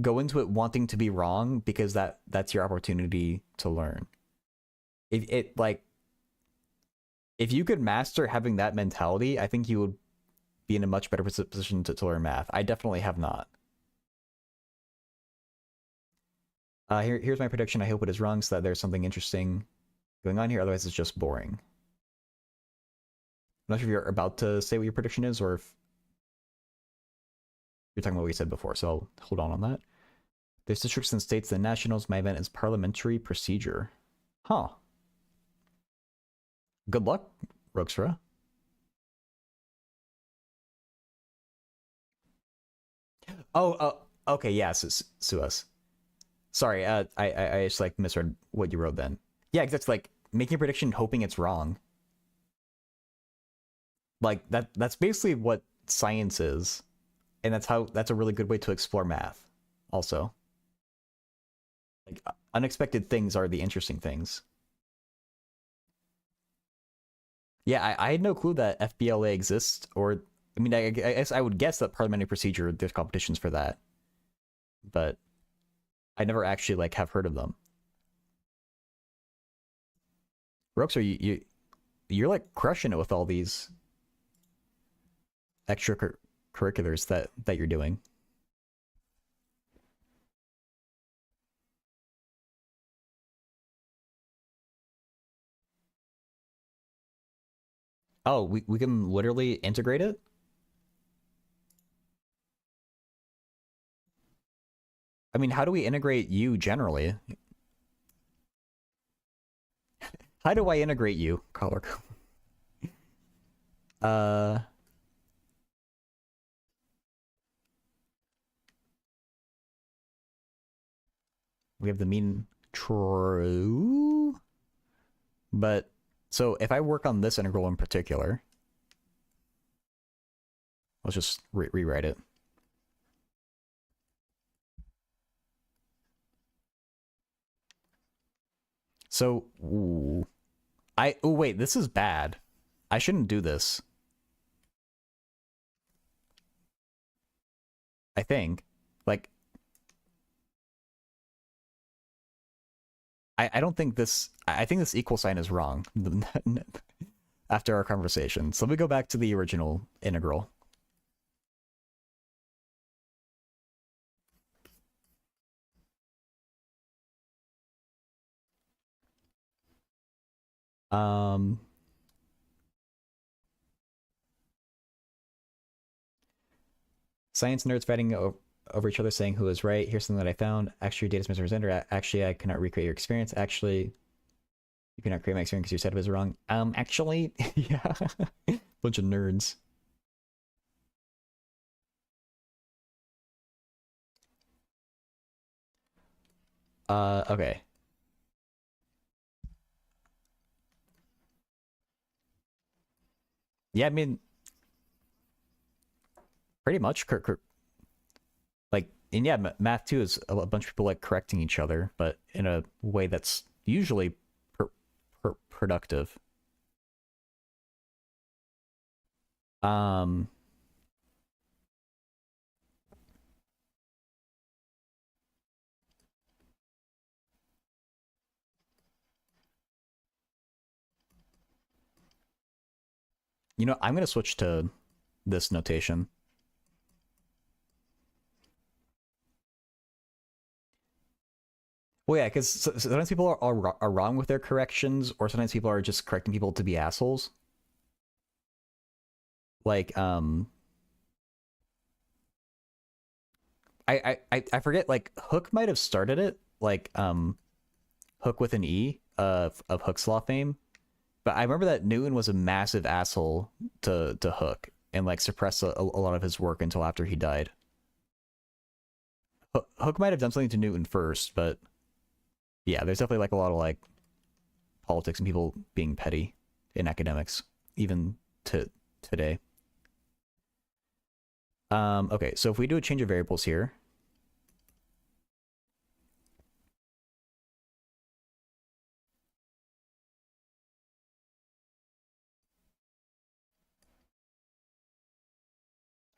go into it wanting to be wrong because that's your opportunity to learn. If it like if you could master having that mentality, I think you would be in a much better position to learn math. I definitely have not. Here's my prediction. I hope it is wrong so that there's something interesting going on here. Otherwise, it's just boring. I'm not sure if you're about to say what your prediction is or if you're talking about what you said before, so I'll hold on that. There's districts and states and nationals. My event is parliamentary procedure. Huh. Good luck, Roxra. Okay, yeah, sue us. Sorry, I just like misread what you wrote then. Yeah, because it's like making a prediction hoping it's wrong. Like that's basically what science is. And that's a really good way to explore math also. Like unexpected things are the interesting things. Yeah, I had no clue that FBLA exists, or I mean, I guess I would guess that parliamentary procedure there's competitions for that, but I never actually like have heard of them. Ropes, are you're like crushing it with all these extracurriculars that you're doing. Oh, we can literally integrate it? I mean, how do we integrate you generally? How do I integrate you, Color? Uh, we have the mean true, but so if I work on this integral in particular, let's just rewrite it. So, ooh, oh wait, this is bad. I shouldn't do this. I think, like, I don't think this. I think this equal sign is wrong. After our conversation, so let me go back to the original integral. Um, Science nerds fighting over each other saying who is right. Here's something that I found. Actually, your data is misrepresented. Actually, I cannot recreate your experience. Actually, you cannot create my experience because your setup is wrong. Actually, yeah. Bunch of nerds. Okay. Yeah, I mean, pretty much. Like, and yeah, math too is a bunch of people like correcting each other, but in a way that's usually productive. Um, you know, I'm gonna switch to this notation. Well, yeah, because sometimes people are wrong with their corrections, or sometimes people are just correcting people to be assholes. Like, I forget, like Hook might have started it, like Hook with an E of Hook's Law fame. But I remember that Newton was a massive asshole to Hook and like suppressed a lot of his work until after he died. Hook might have done something to Newton first, but yeah, there's definitely like a lot of like politics and people being petty in academics, even to today. Okay, so if we do a change of variables here,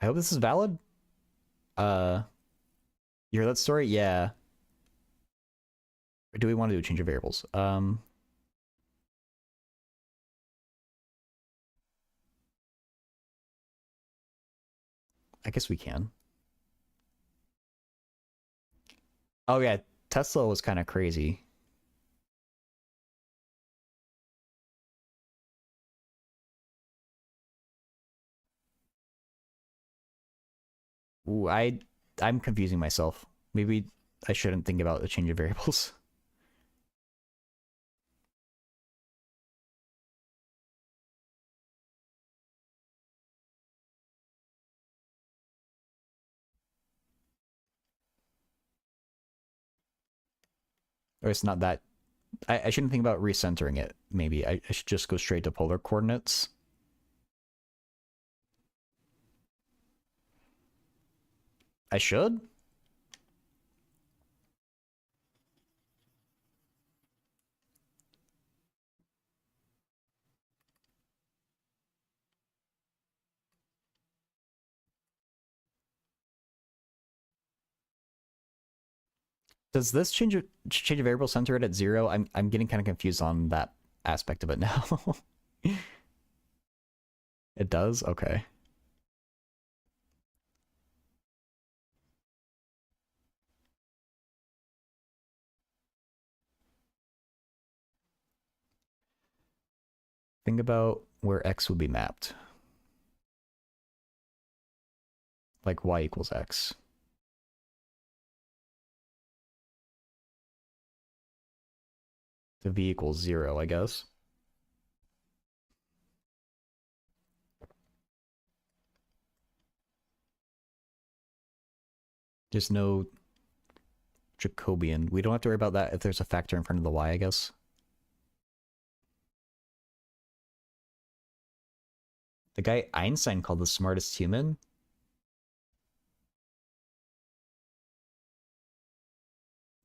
I hope this is valid. Uh, you heard that story? Yeah. Or do we want to do a change of variables? I guess we can. Oh yeah, Tesla was kind of crazy. Ooh, I'm confusing myself. Maybe I shouldn't think about the change of variables. Or it's not that. I shouldn't think about recentering it. Maybe I should just go straight to polar coordinates. I should? Does this change of variable center it at 0? I'm getting kind of confused on that aspect of it now. It does? Okay. Think about where x would be mapped. Like y equals x. To v equals 0, I guess. Just no Jacobian. We don't have to worry about that if there's a factor in front of the y, I guess. The guy Einstein called the smartest human?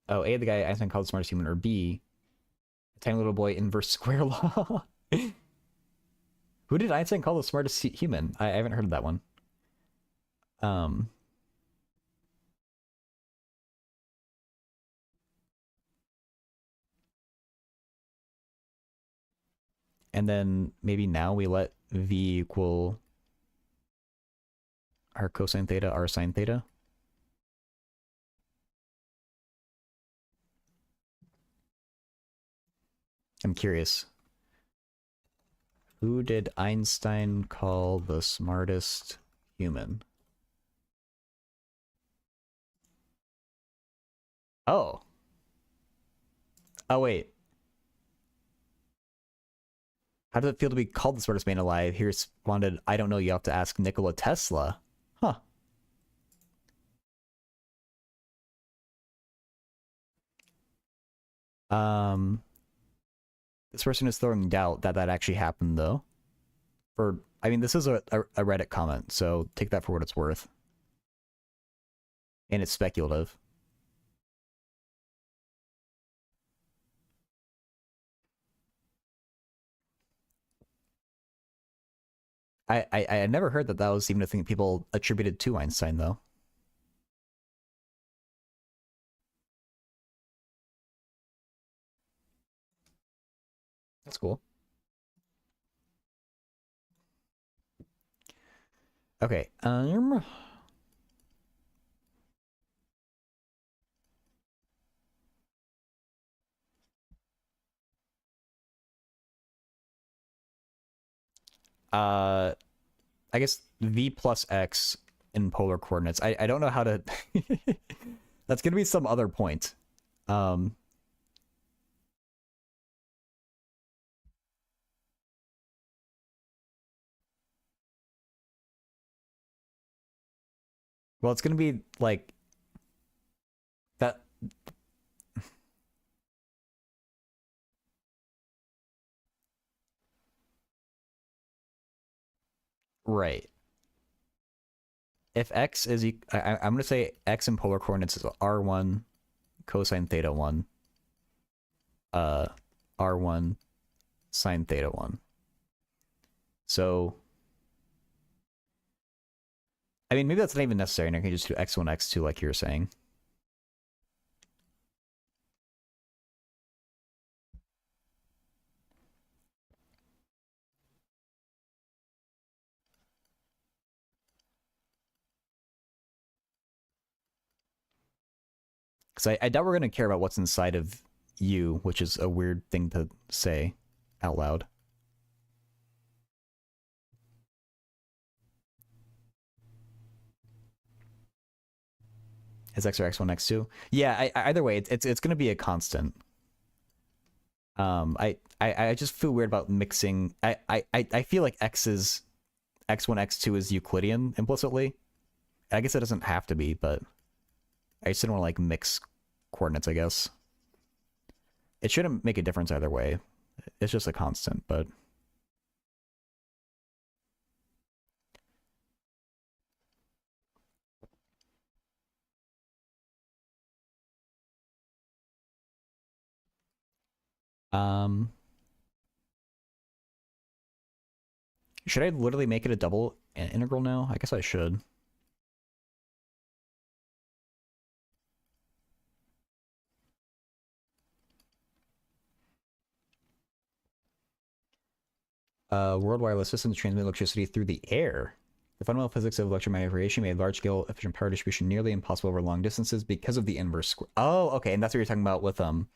Oh, A, the guy Einstein called the smartest human, or B, a tiny little boy inverse square law. Who did Einstein call the smartest human? I haven't heard of that one. Um, and then maybe now we let v equal r cosine theta, r sine theta. I'm curious. Who did Einstein call the smartest human? Oh. Oh, wait. How does it feel to be called the smartest man alive? He responded, I don't know, you have to ask Nikola Tesla. Huh. Um, this person is throwing doubt that that actually happened, though. I mean, this is a Reddit comment, so take that for what it's worth. And it's speculative. I had never heard that that was even a thing people attributed to Einstein, though. That's cool. Okay. I guess v plus x in polar coordinates. I don't know how to... That's going to be some other point. Well, it's going to be like that. Right. If x is... I'm going to say x in polar coordinates is r1 cosine theta 1. R1 sine theta 1. So... I mean, maybe that's not even necessary, and I can just do x1, x2 like you were saying. Because I doubt we're going to care about what's inside of U, which is a weird thing to say out loud. Is x or x1, x2? Yeah, either way, it's going to be a constant. I just feel weird about mixing. I feel like x1, x2 is Euclidean implicitly. I guess it doesn't have to be, but I just didn't want to like mix coordinates, I guess. It shouldn't make a difference either way. It's just a constant, but... Should I literally make it a double integral now? I guess I should. World wireless systems transmit electricity through the air. The fundamental physics of electromagnetic radiation made large-scale efficient power distribution nearly impossible over long distances because of the inverse square. Oh, okay, and that's what you're talking about with the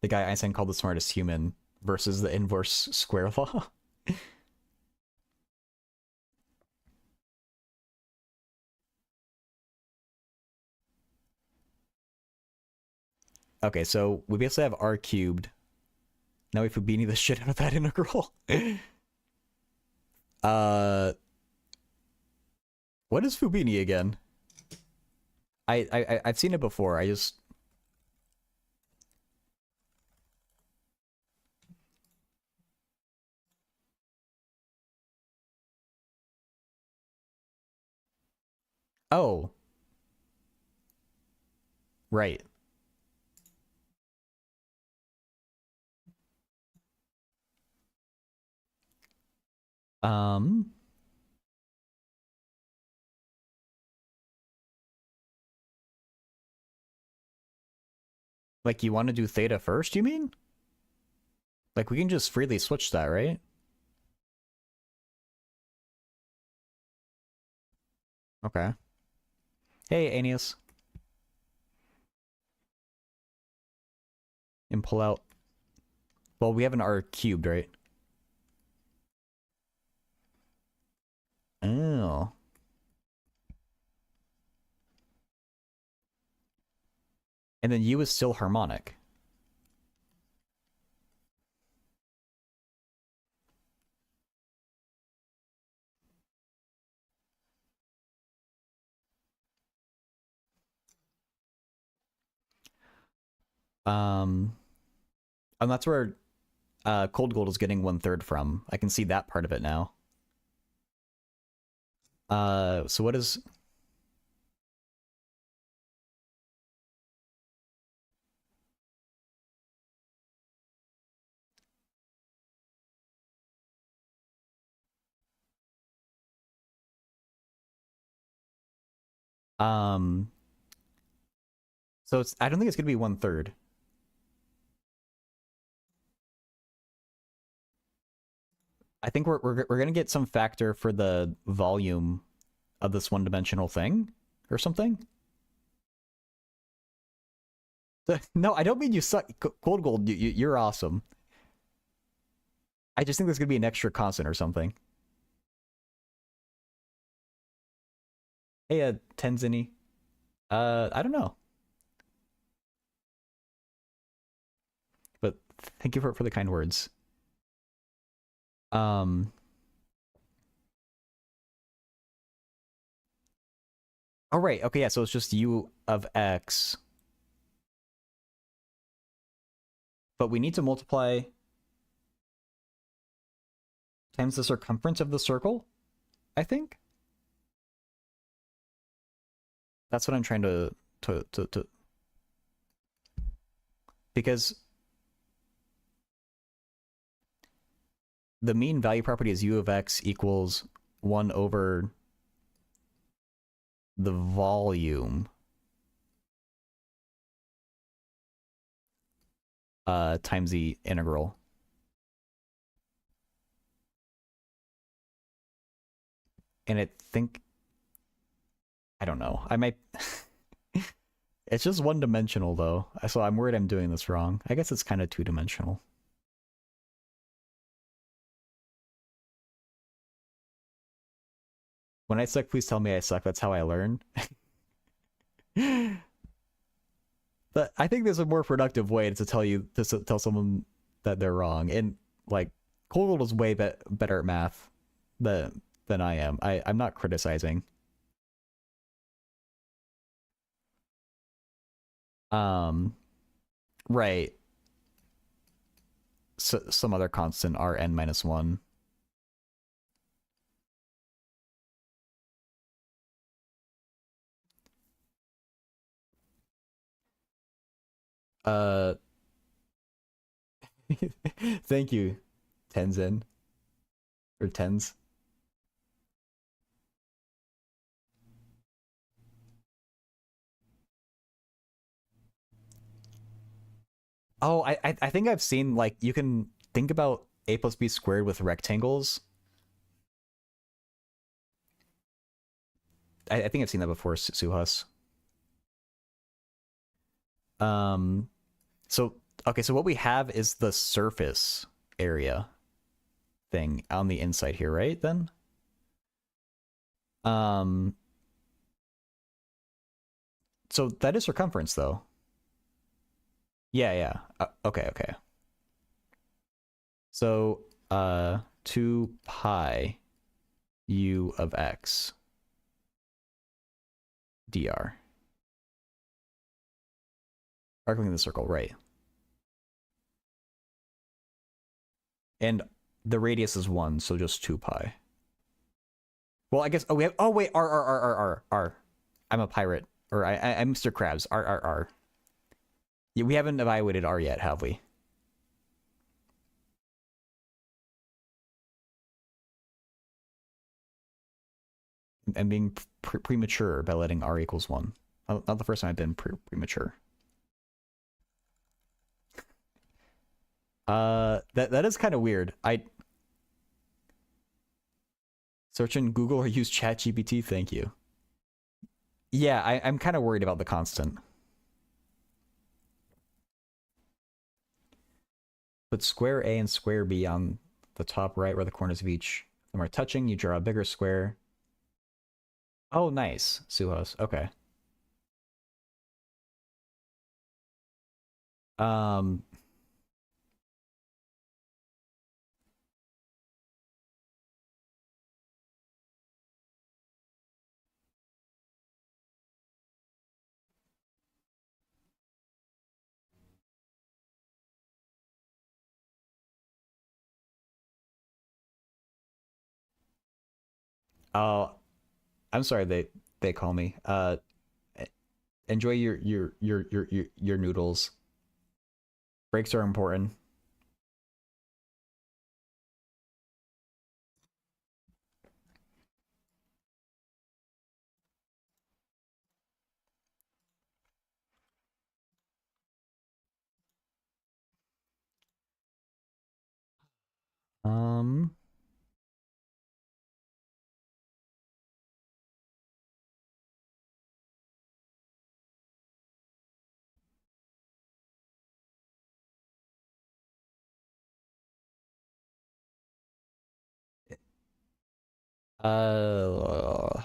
guy Einstein called the smartest human versus the inverse square law. Okay, so we basically have r cubed. Now we Fubini the shit out of that integral. What is Fubini again? I've seen it before. I just... Oh. Right. Um... Like, you want to do theta first, you mean? Like, we can just freely switch that, right? Okay. Hey, Aeneas. And pull out... Well, we have an r cubed, right? Oh. And then U is still harmonic. And that's where cold gold is getting 1/3 from. I can see that part of it now. So what is... So it's... I don't think it's gonna be 1/3. I think we're gonna get some factor for the volume of this one-dimensional thing or something. No, I don't mean you suck. Cold gold, you're awesome. I just think there's gonna be an extra constant or something. Hey, Tenzini. I don't know, but thank you for the kind words. Um. Oh right. Okay. Yeah. So it's just u of x, but we need to multiply times the circumference of the circle. I think that's what I'm trying to because the mean value property is u of x equals 1 over the volume times the integral. And I think, I don't know. I might it's just one dimensional though. So I'm worried I'm doing this wrong. I guess it's kind of two dimensional. When I suck, please tell me I suck. That's how I learn. But I think there's a more productive way to tell you to tell someone that they're wrong. And like Colgold is way better at math than I am. I'm not criticizing. Um, right. So, some other constant Rn minus one. Uh, thank you, Tenzin or Tens. Oh, I think I've seen like you can think about a plus b squared with rectangles. I think I've seen that before, Suhas. Um, so okay, so what we have is the surface area thing on the inside here, right? Then, um, so that is circumference, though. Yeah, yeah. Okay, okay. So, 2 pi u of x dr. Arcing the circle, right? And the radius is 1, so just 2 pi. Well, I guess. Oh, we have. Oh, wait. R. I'm a pirate, or I'm Mr. Krabs. R. Yeah, we haven't evaluated R yet, have we? I'm being premature by letting R equals 1. Not the first time I've been premature. That is kind of weird. I search in Google or use ChatGPT. Thank you. Yeah, I'm kind of worried about the constant. Put square A and square B on the top right where the corners of each of them are touching. You draw a bigger square. Oh, nice, Suhos. Okay. Um. Oh, I'm sorry. They call me. Enjoy your noodles. Breaks are important. Um. Uh.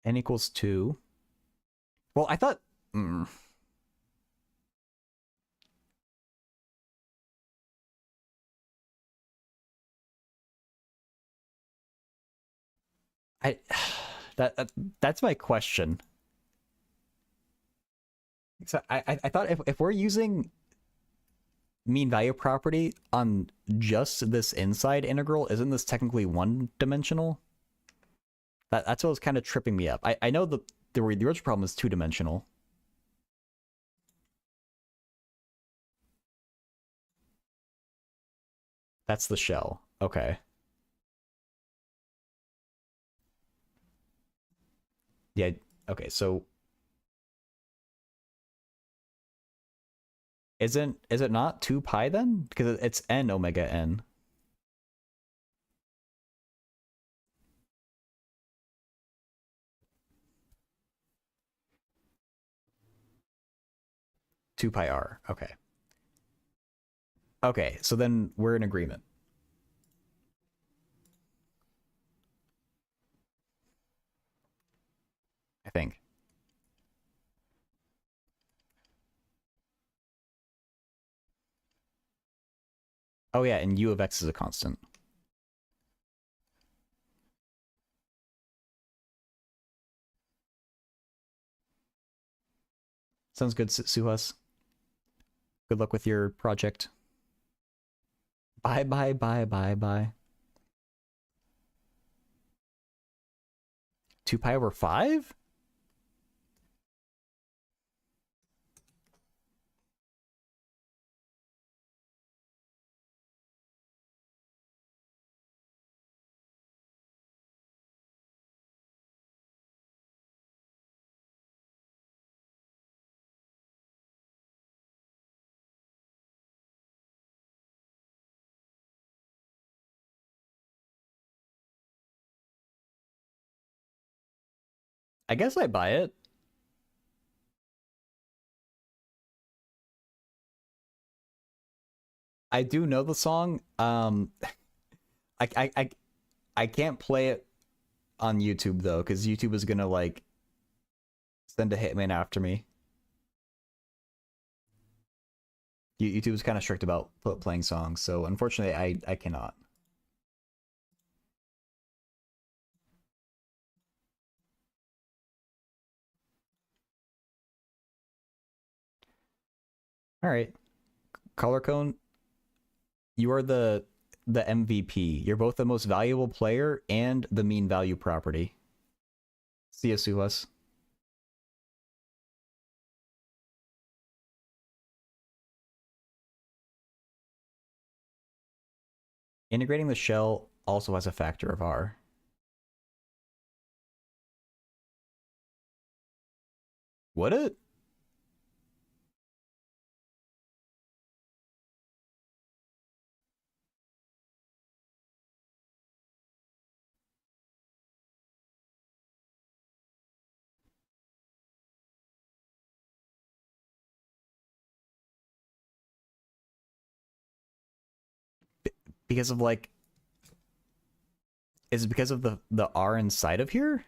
n equals 2. Well, I thought... I that's my question. So I thought if we're using mean value property on just this inside integral, isn't this technically one dimensional? That's what was kind of tripping me up. I know the original problem is 2-dimensional. That's the shell. Okay. Yeah. Okay. So is it not 2 pi then? Because it's n omega n. Two pi r. Okay. Okay. So then we're in agreement. I think. Oh yeah, and u of x is a constant. Sounds good, Suhas. Good luck with your project. Bye, bye, bye, bye, bye. 2 pi over 5? I guess I buy it. I do know the song. I I I, I can't play it on YouTube though, because YouTube is gonna like send a hitman after me. YouTube is kind of strict about playing songs, so unfortunately, I cannot. All right, Color Cone, you are the MVP. You're both the most valuable player and the mean value property. See you, Suhas. Integrating the shell also has a factor of r. Would it? Because of like, is it because of the r inside of here?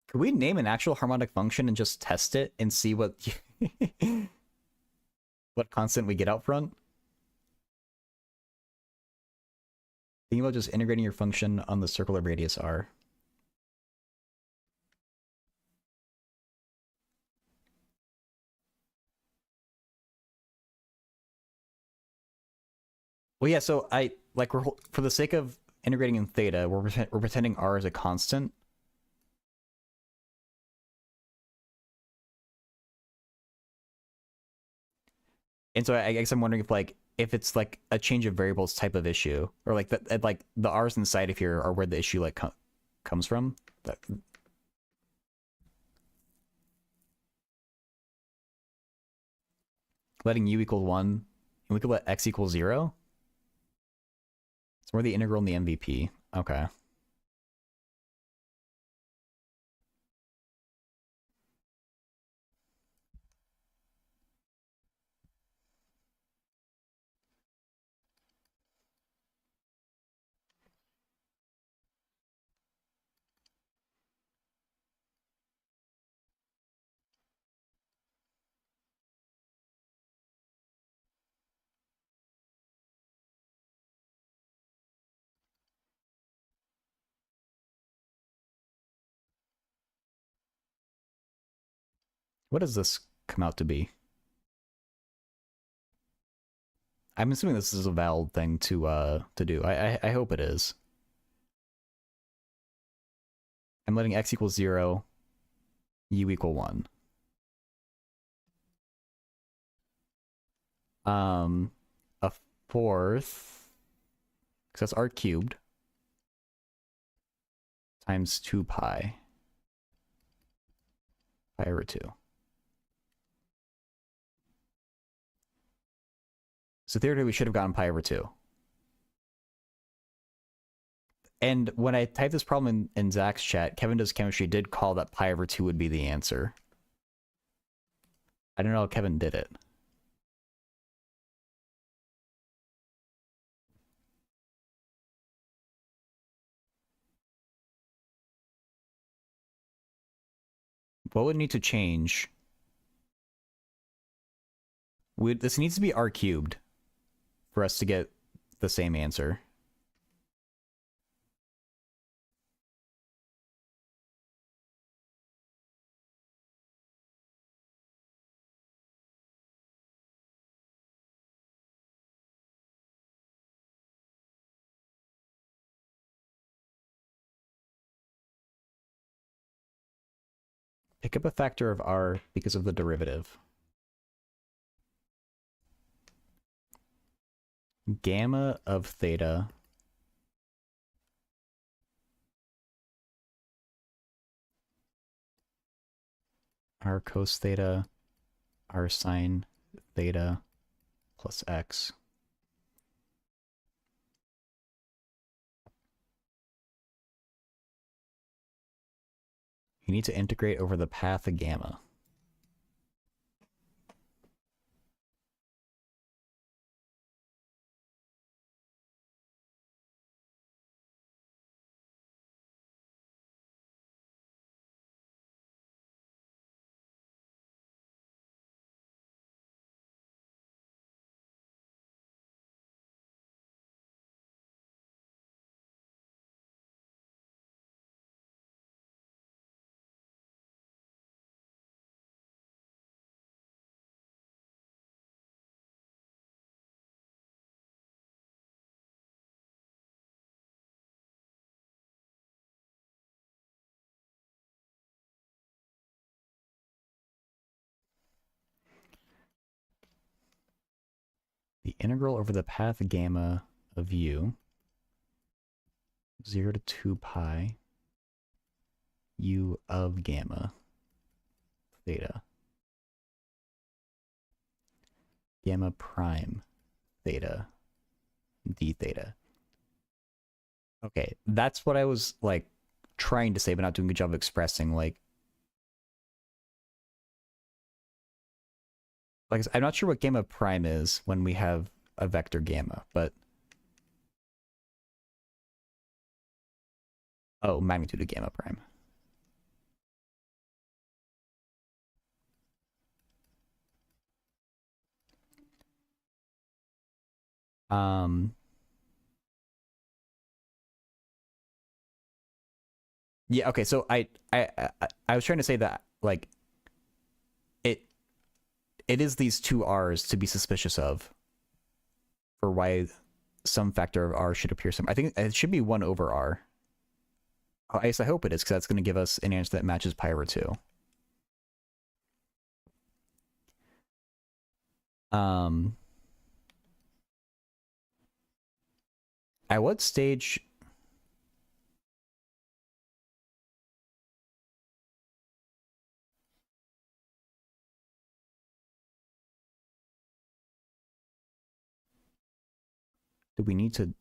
Could we name an actual harmonic function and just test it and see what what constant we get out front? Think about just integrating your function on the circular radius r. Well, yeah. So we're for the sake of integrating in theta, we're pretending r is a constant. And so I guess I'm wondering if it's like a change of variables type of issue, or like that like the r's inside of here are where the issue like comes from. letting u equal 1, and we could let x equal 0. It's more the integral and the MVP. Okay. What does this come out to be? I'm assuming this is a valid thing to do. I hope it is. I'm letting x equal 0, u equal 1. A fourth, because that's r cubed, times 2 pi over 2. So theoretically, we should have gotten pi over 2. And when I typed this problem in Zach's chat, Kevin Does Chemistry did call that pi over 2 would be the answer. I don't know how Kevin did it. What would need to change? This needs to be r cubed for us to get the same answer. Pick up a factor of r because of the derivative. Gamma of theta r cos theta r sine theta plus x. You need to integrate over the path of gamma. The integral over the path gamma of u, 0 to 2 pi, u of gamma theta, gamma prime theta, d theta. Okay, that's what I was like trying to say, but not doing a good job of expressing. Like I'm not sure what gamma prime is when we have a vector gamma, but oh, magnitude of gamma prime. Yeah, okay, so I was trying to say that like it is these two r's to be suspicious of for why some factor of r should appear some. I think it should be 1 over r. I guess I hope it is, because that's going to give us an answer that matches pi over 2. At what stage? Do we need to...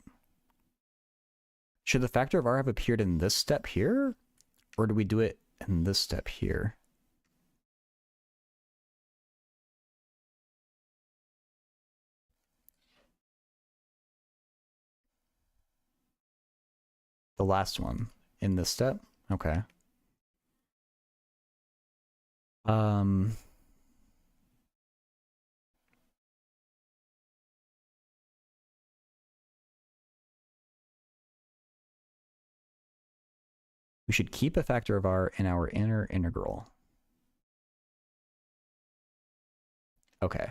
Should the factor of r have appeared in this step here? Or do we do it in this step here? The last one in this step? Okay. We should keep a factor of r in our inner integral. Okay.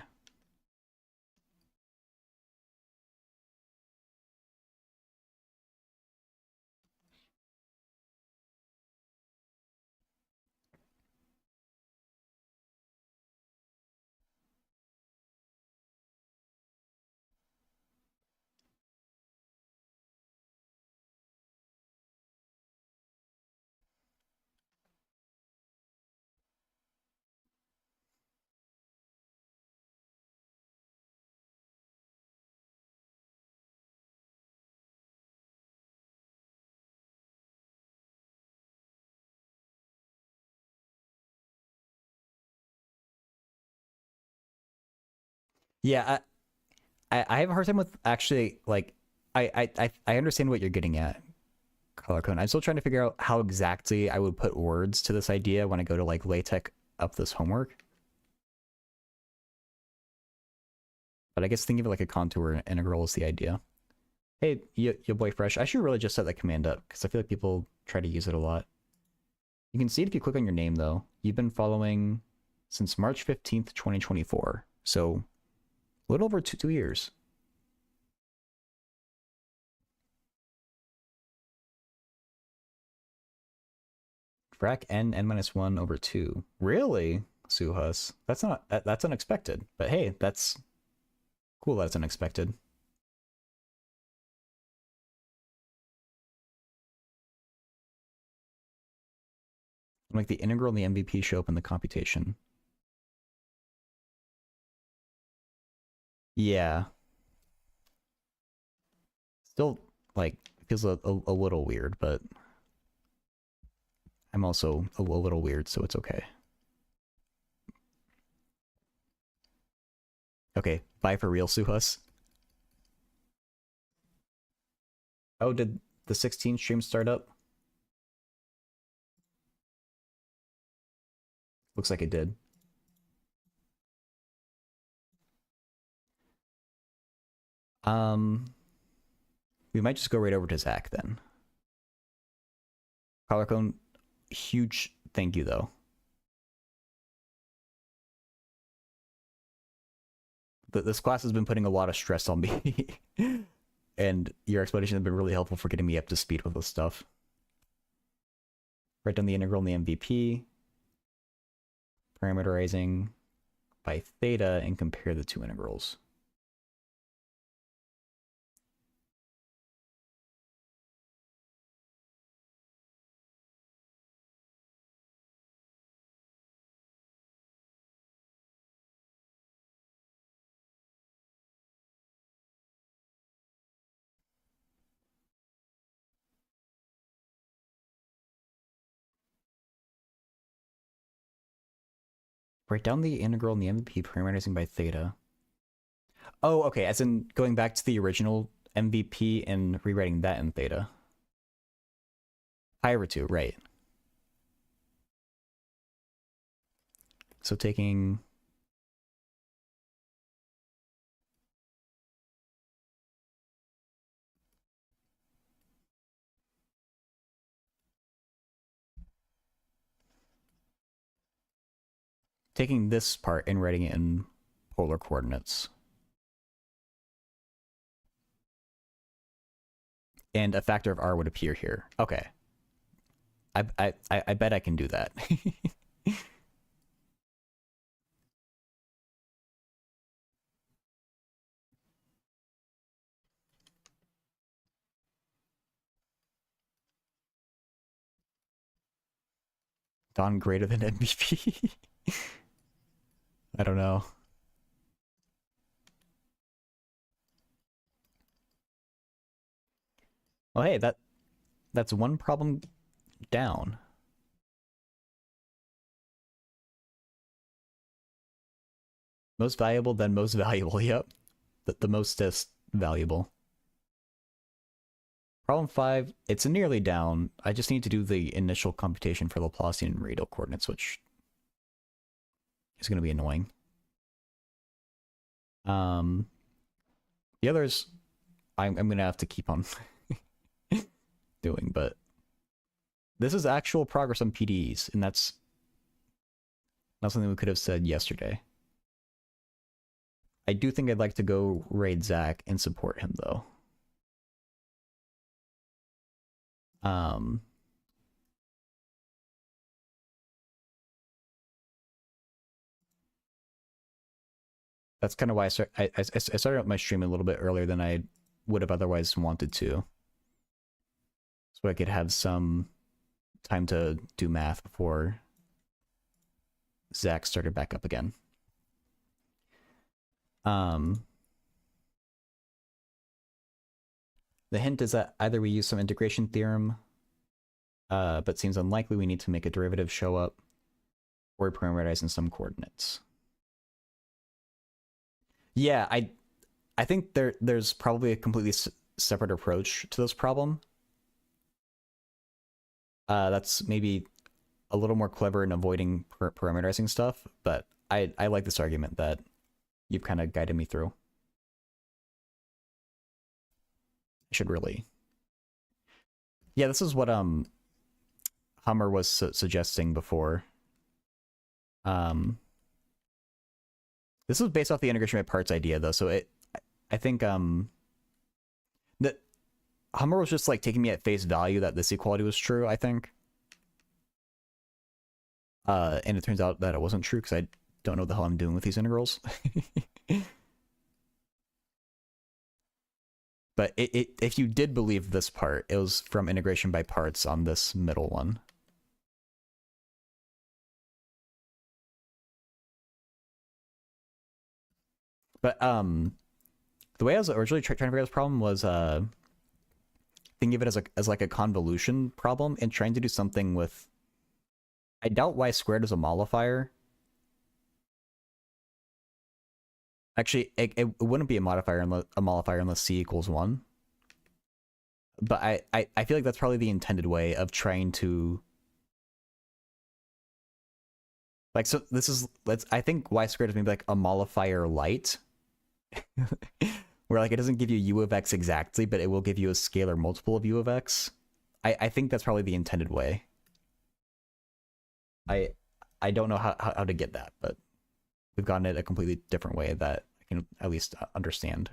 Yeah, I have a hard time with actually, like, I understand what you're getting at, color code. I'm still trying to figure out how exactly I would put words to this idea when I go to, like, LaTeX up this homework. But I guess thinking of it like a contour integral is the idea. Hey, your boy Fresh, I should really just set that command up, because I feel like people try to use it a lot. You can see it if you click on your name, though. You've been following since March 15th, 2024. So, a little over 2 years. Frac n minus 1 over 2. Really, Suhas? That's unexpected. But hey, that's cool that's unexpected. Like the integral and the MVP show up in the computation. Yeah. Still, like, feels a little weird, but I'm also a little weird, so it's okay. Okay, bye for real, Suhas. Oh, did the 16 stream start up? Looks like it did. We might just go right over to Zach then. Collarcone, huge thank you though. This class has been putting a lot of stress on me. And your explanation has been really helpful for getting me up to speed with this stuff. Write down the integral and the MVP. Parameterizing by theta and compare the two integrals. Write down the integral and the MVP parameterizing by theta. Oh, okay, as in going back to the original MVP and rewriting that in theta. Pi over 2, right. So taking... taking this part and writing it in polar coordinates. And a factor of r would appear here. Okay. I bet I can do that. Don greater than MVP? I don't know. Oh, hey, that's one problem down. Most valuable, then most valuable. Yep. The mostest valuable. Problem 5, it's nearly down. I just need to do the initial computation for Laplacian radial coordinates, which is going to be annoying. The others, I'm going to have to keep on doing, but this is actual progress on PDEs, and that's not something we could have said yesterday. I do think I'd like to go raid Zach and support him, though. That's kind of why I started up my stream a little bit earlier than I would have otherwise wanted to, so I could have some time to do math before Zach started back up again. The hint is that either we use some integration theorem, but seems unlikely we need to make a derivative show up, or parameterize in some coordinates. Yeah, I think there's probably a completely separate approach to this problem. That's maybe a little more clever in avoiding parameterizing stuff, but I like this argument that you've kind of guided me through. I should really... Yeah, this is what Hummer was suggesting before. This was based off the integration by parts idea, though, so I think that Hummer was just like taking me at face value that this equality was true, I think. And it turns out that it wasn't true because I don't know what the hell I'm doing with these integrals. But if you did believe this part, it was from integration by parts on this middle one. But the way I was originally trying to figure out this problem was thinking of it as like a convolution problem and trying to do something with... I doubt y squared is a modifier. Actually, it wouldn't be a modifier unless c equals 1. But I feel like that's probably the intended way of trying to... Like, so this is... I think y squared is maybe like a modifier light. Where like it doesn't give you u of x exactly, but it will give you a scalar multiple of u of x. I think that's probably the intended way. I don't know how to get that, but we've gotten it a completely different way that I can at least understand.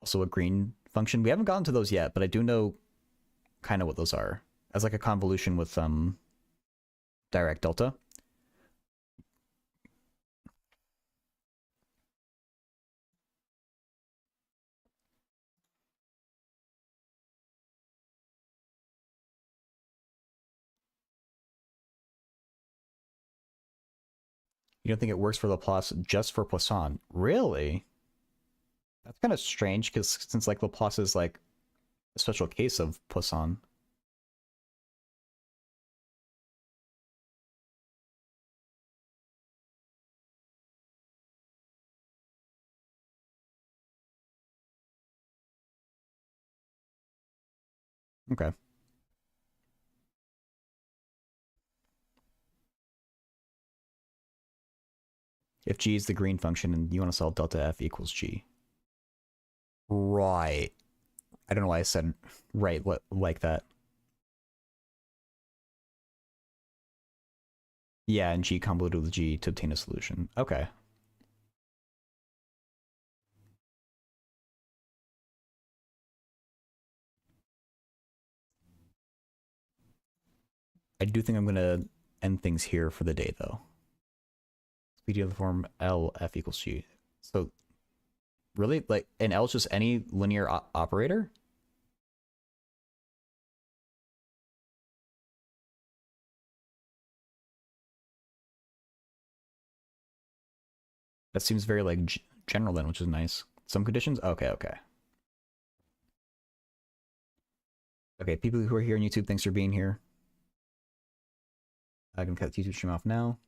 Also a green function. We haven't gotten to those yet, but I do know kind of what those are. As like a convolution with direct delta. You don't think it works for Laplace just for Poisson? Really? That's kind of strange, because since like Laplace is like a special case of Poisson. Okay. If g is the green function and you want to solve delta f equals g. Right. I don't know why I said right like that. Yeah, and g convoluted with g to obtain a solution. Okay. I do think I'm going to end things here for the day, though. Speedy of the form L f equals g. So, really? Like, and L is just any linear operator? That seems very, like, general then, which is nice. some conditions? Okay, okay. Okay, people who are here on YouTube, thanks for being here. I can cut the YouTube stream off now.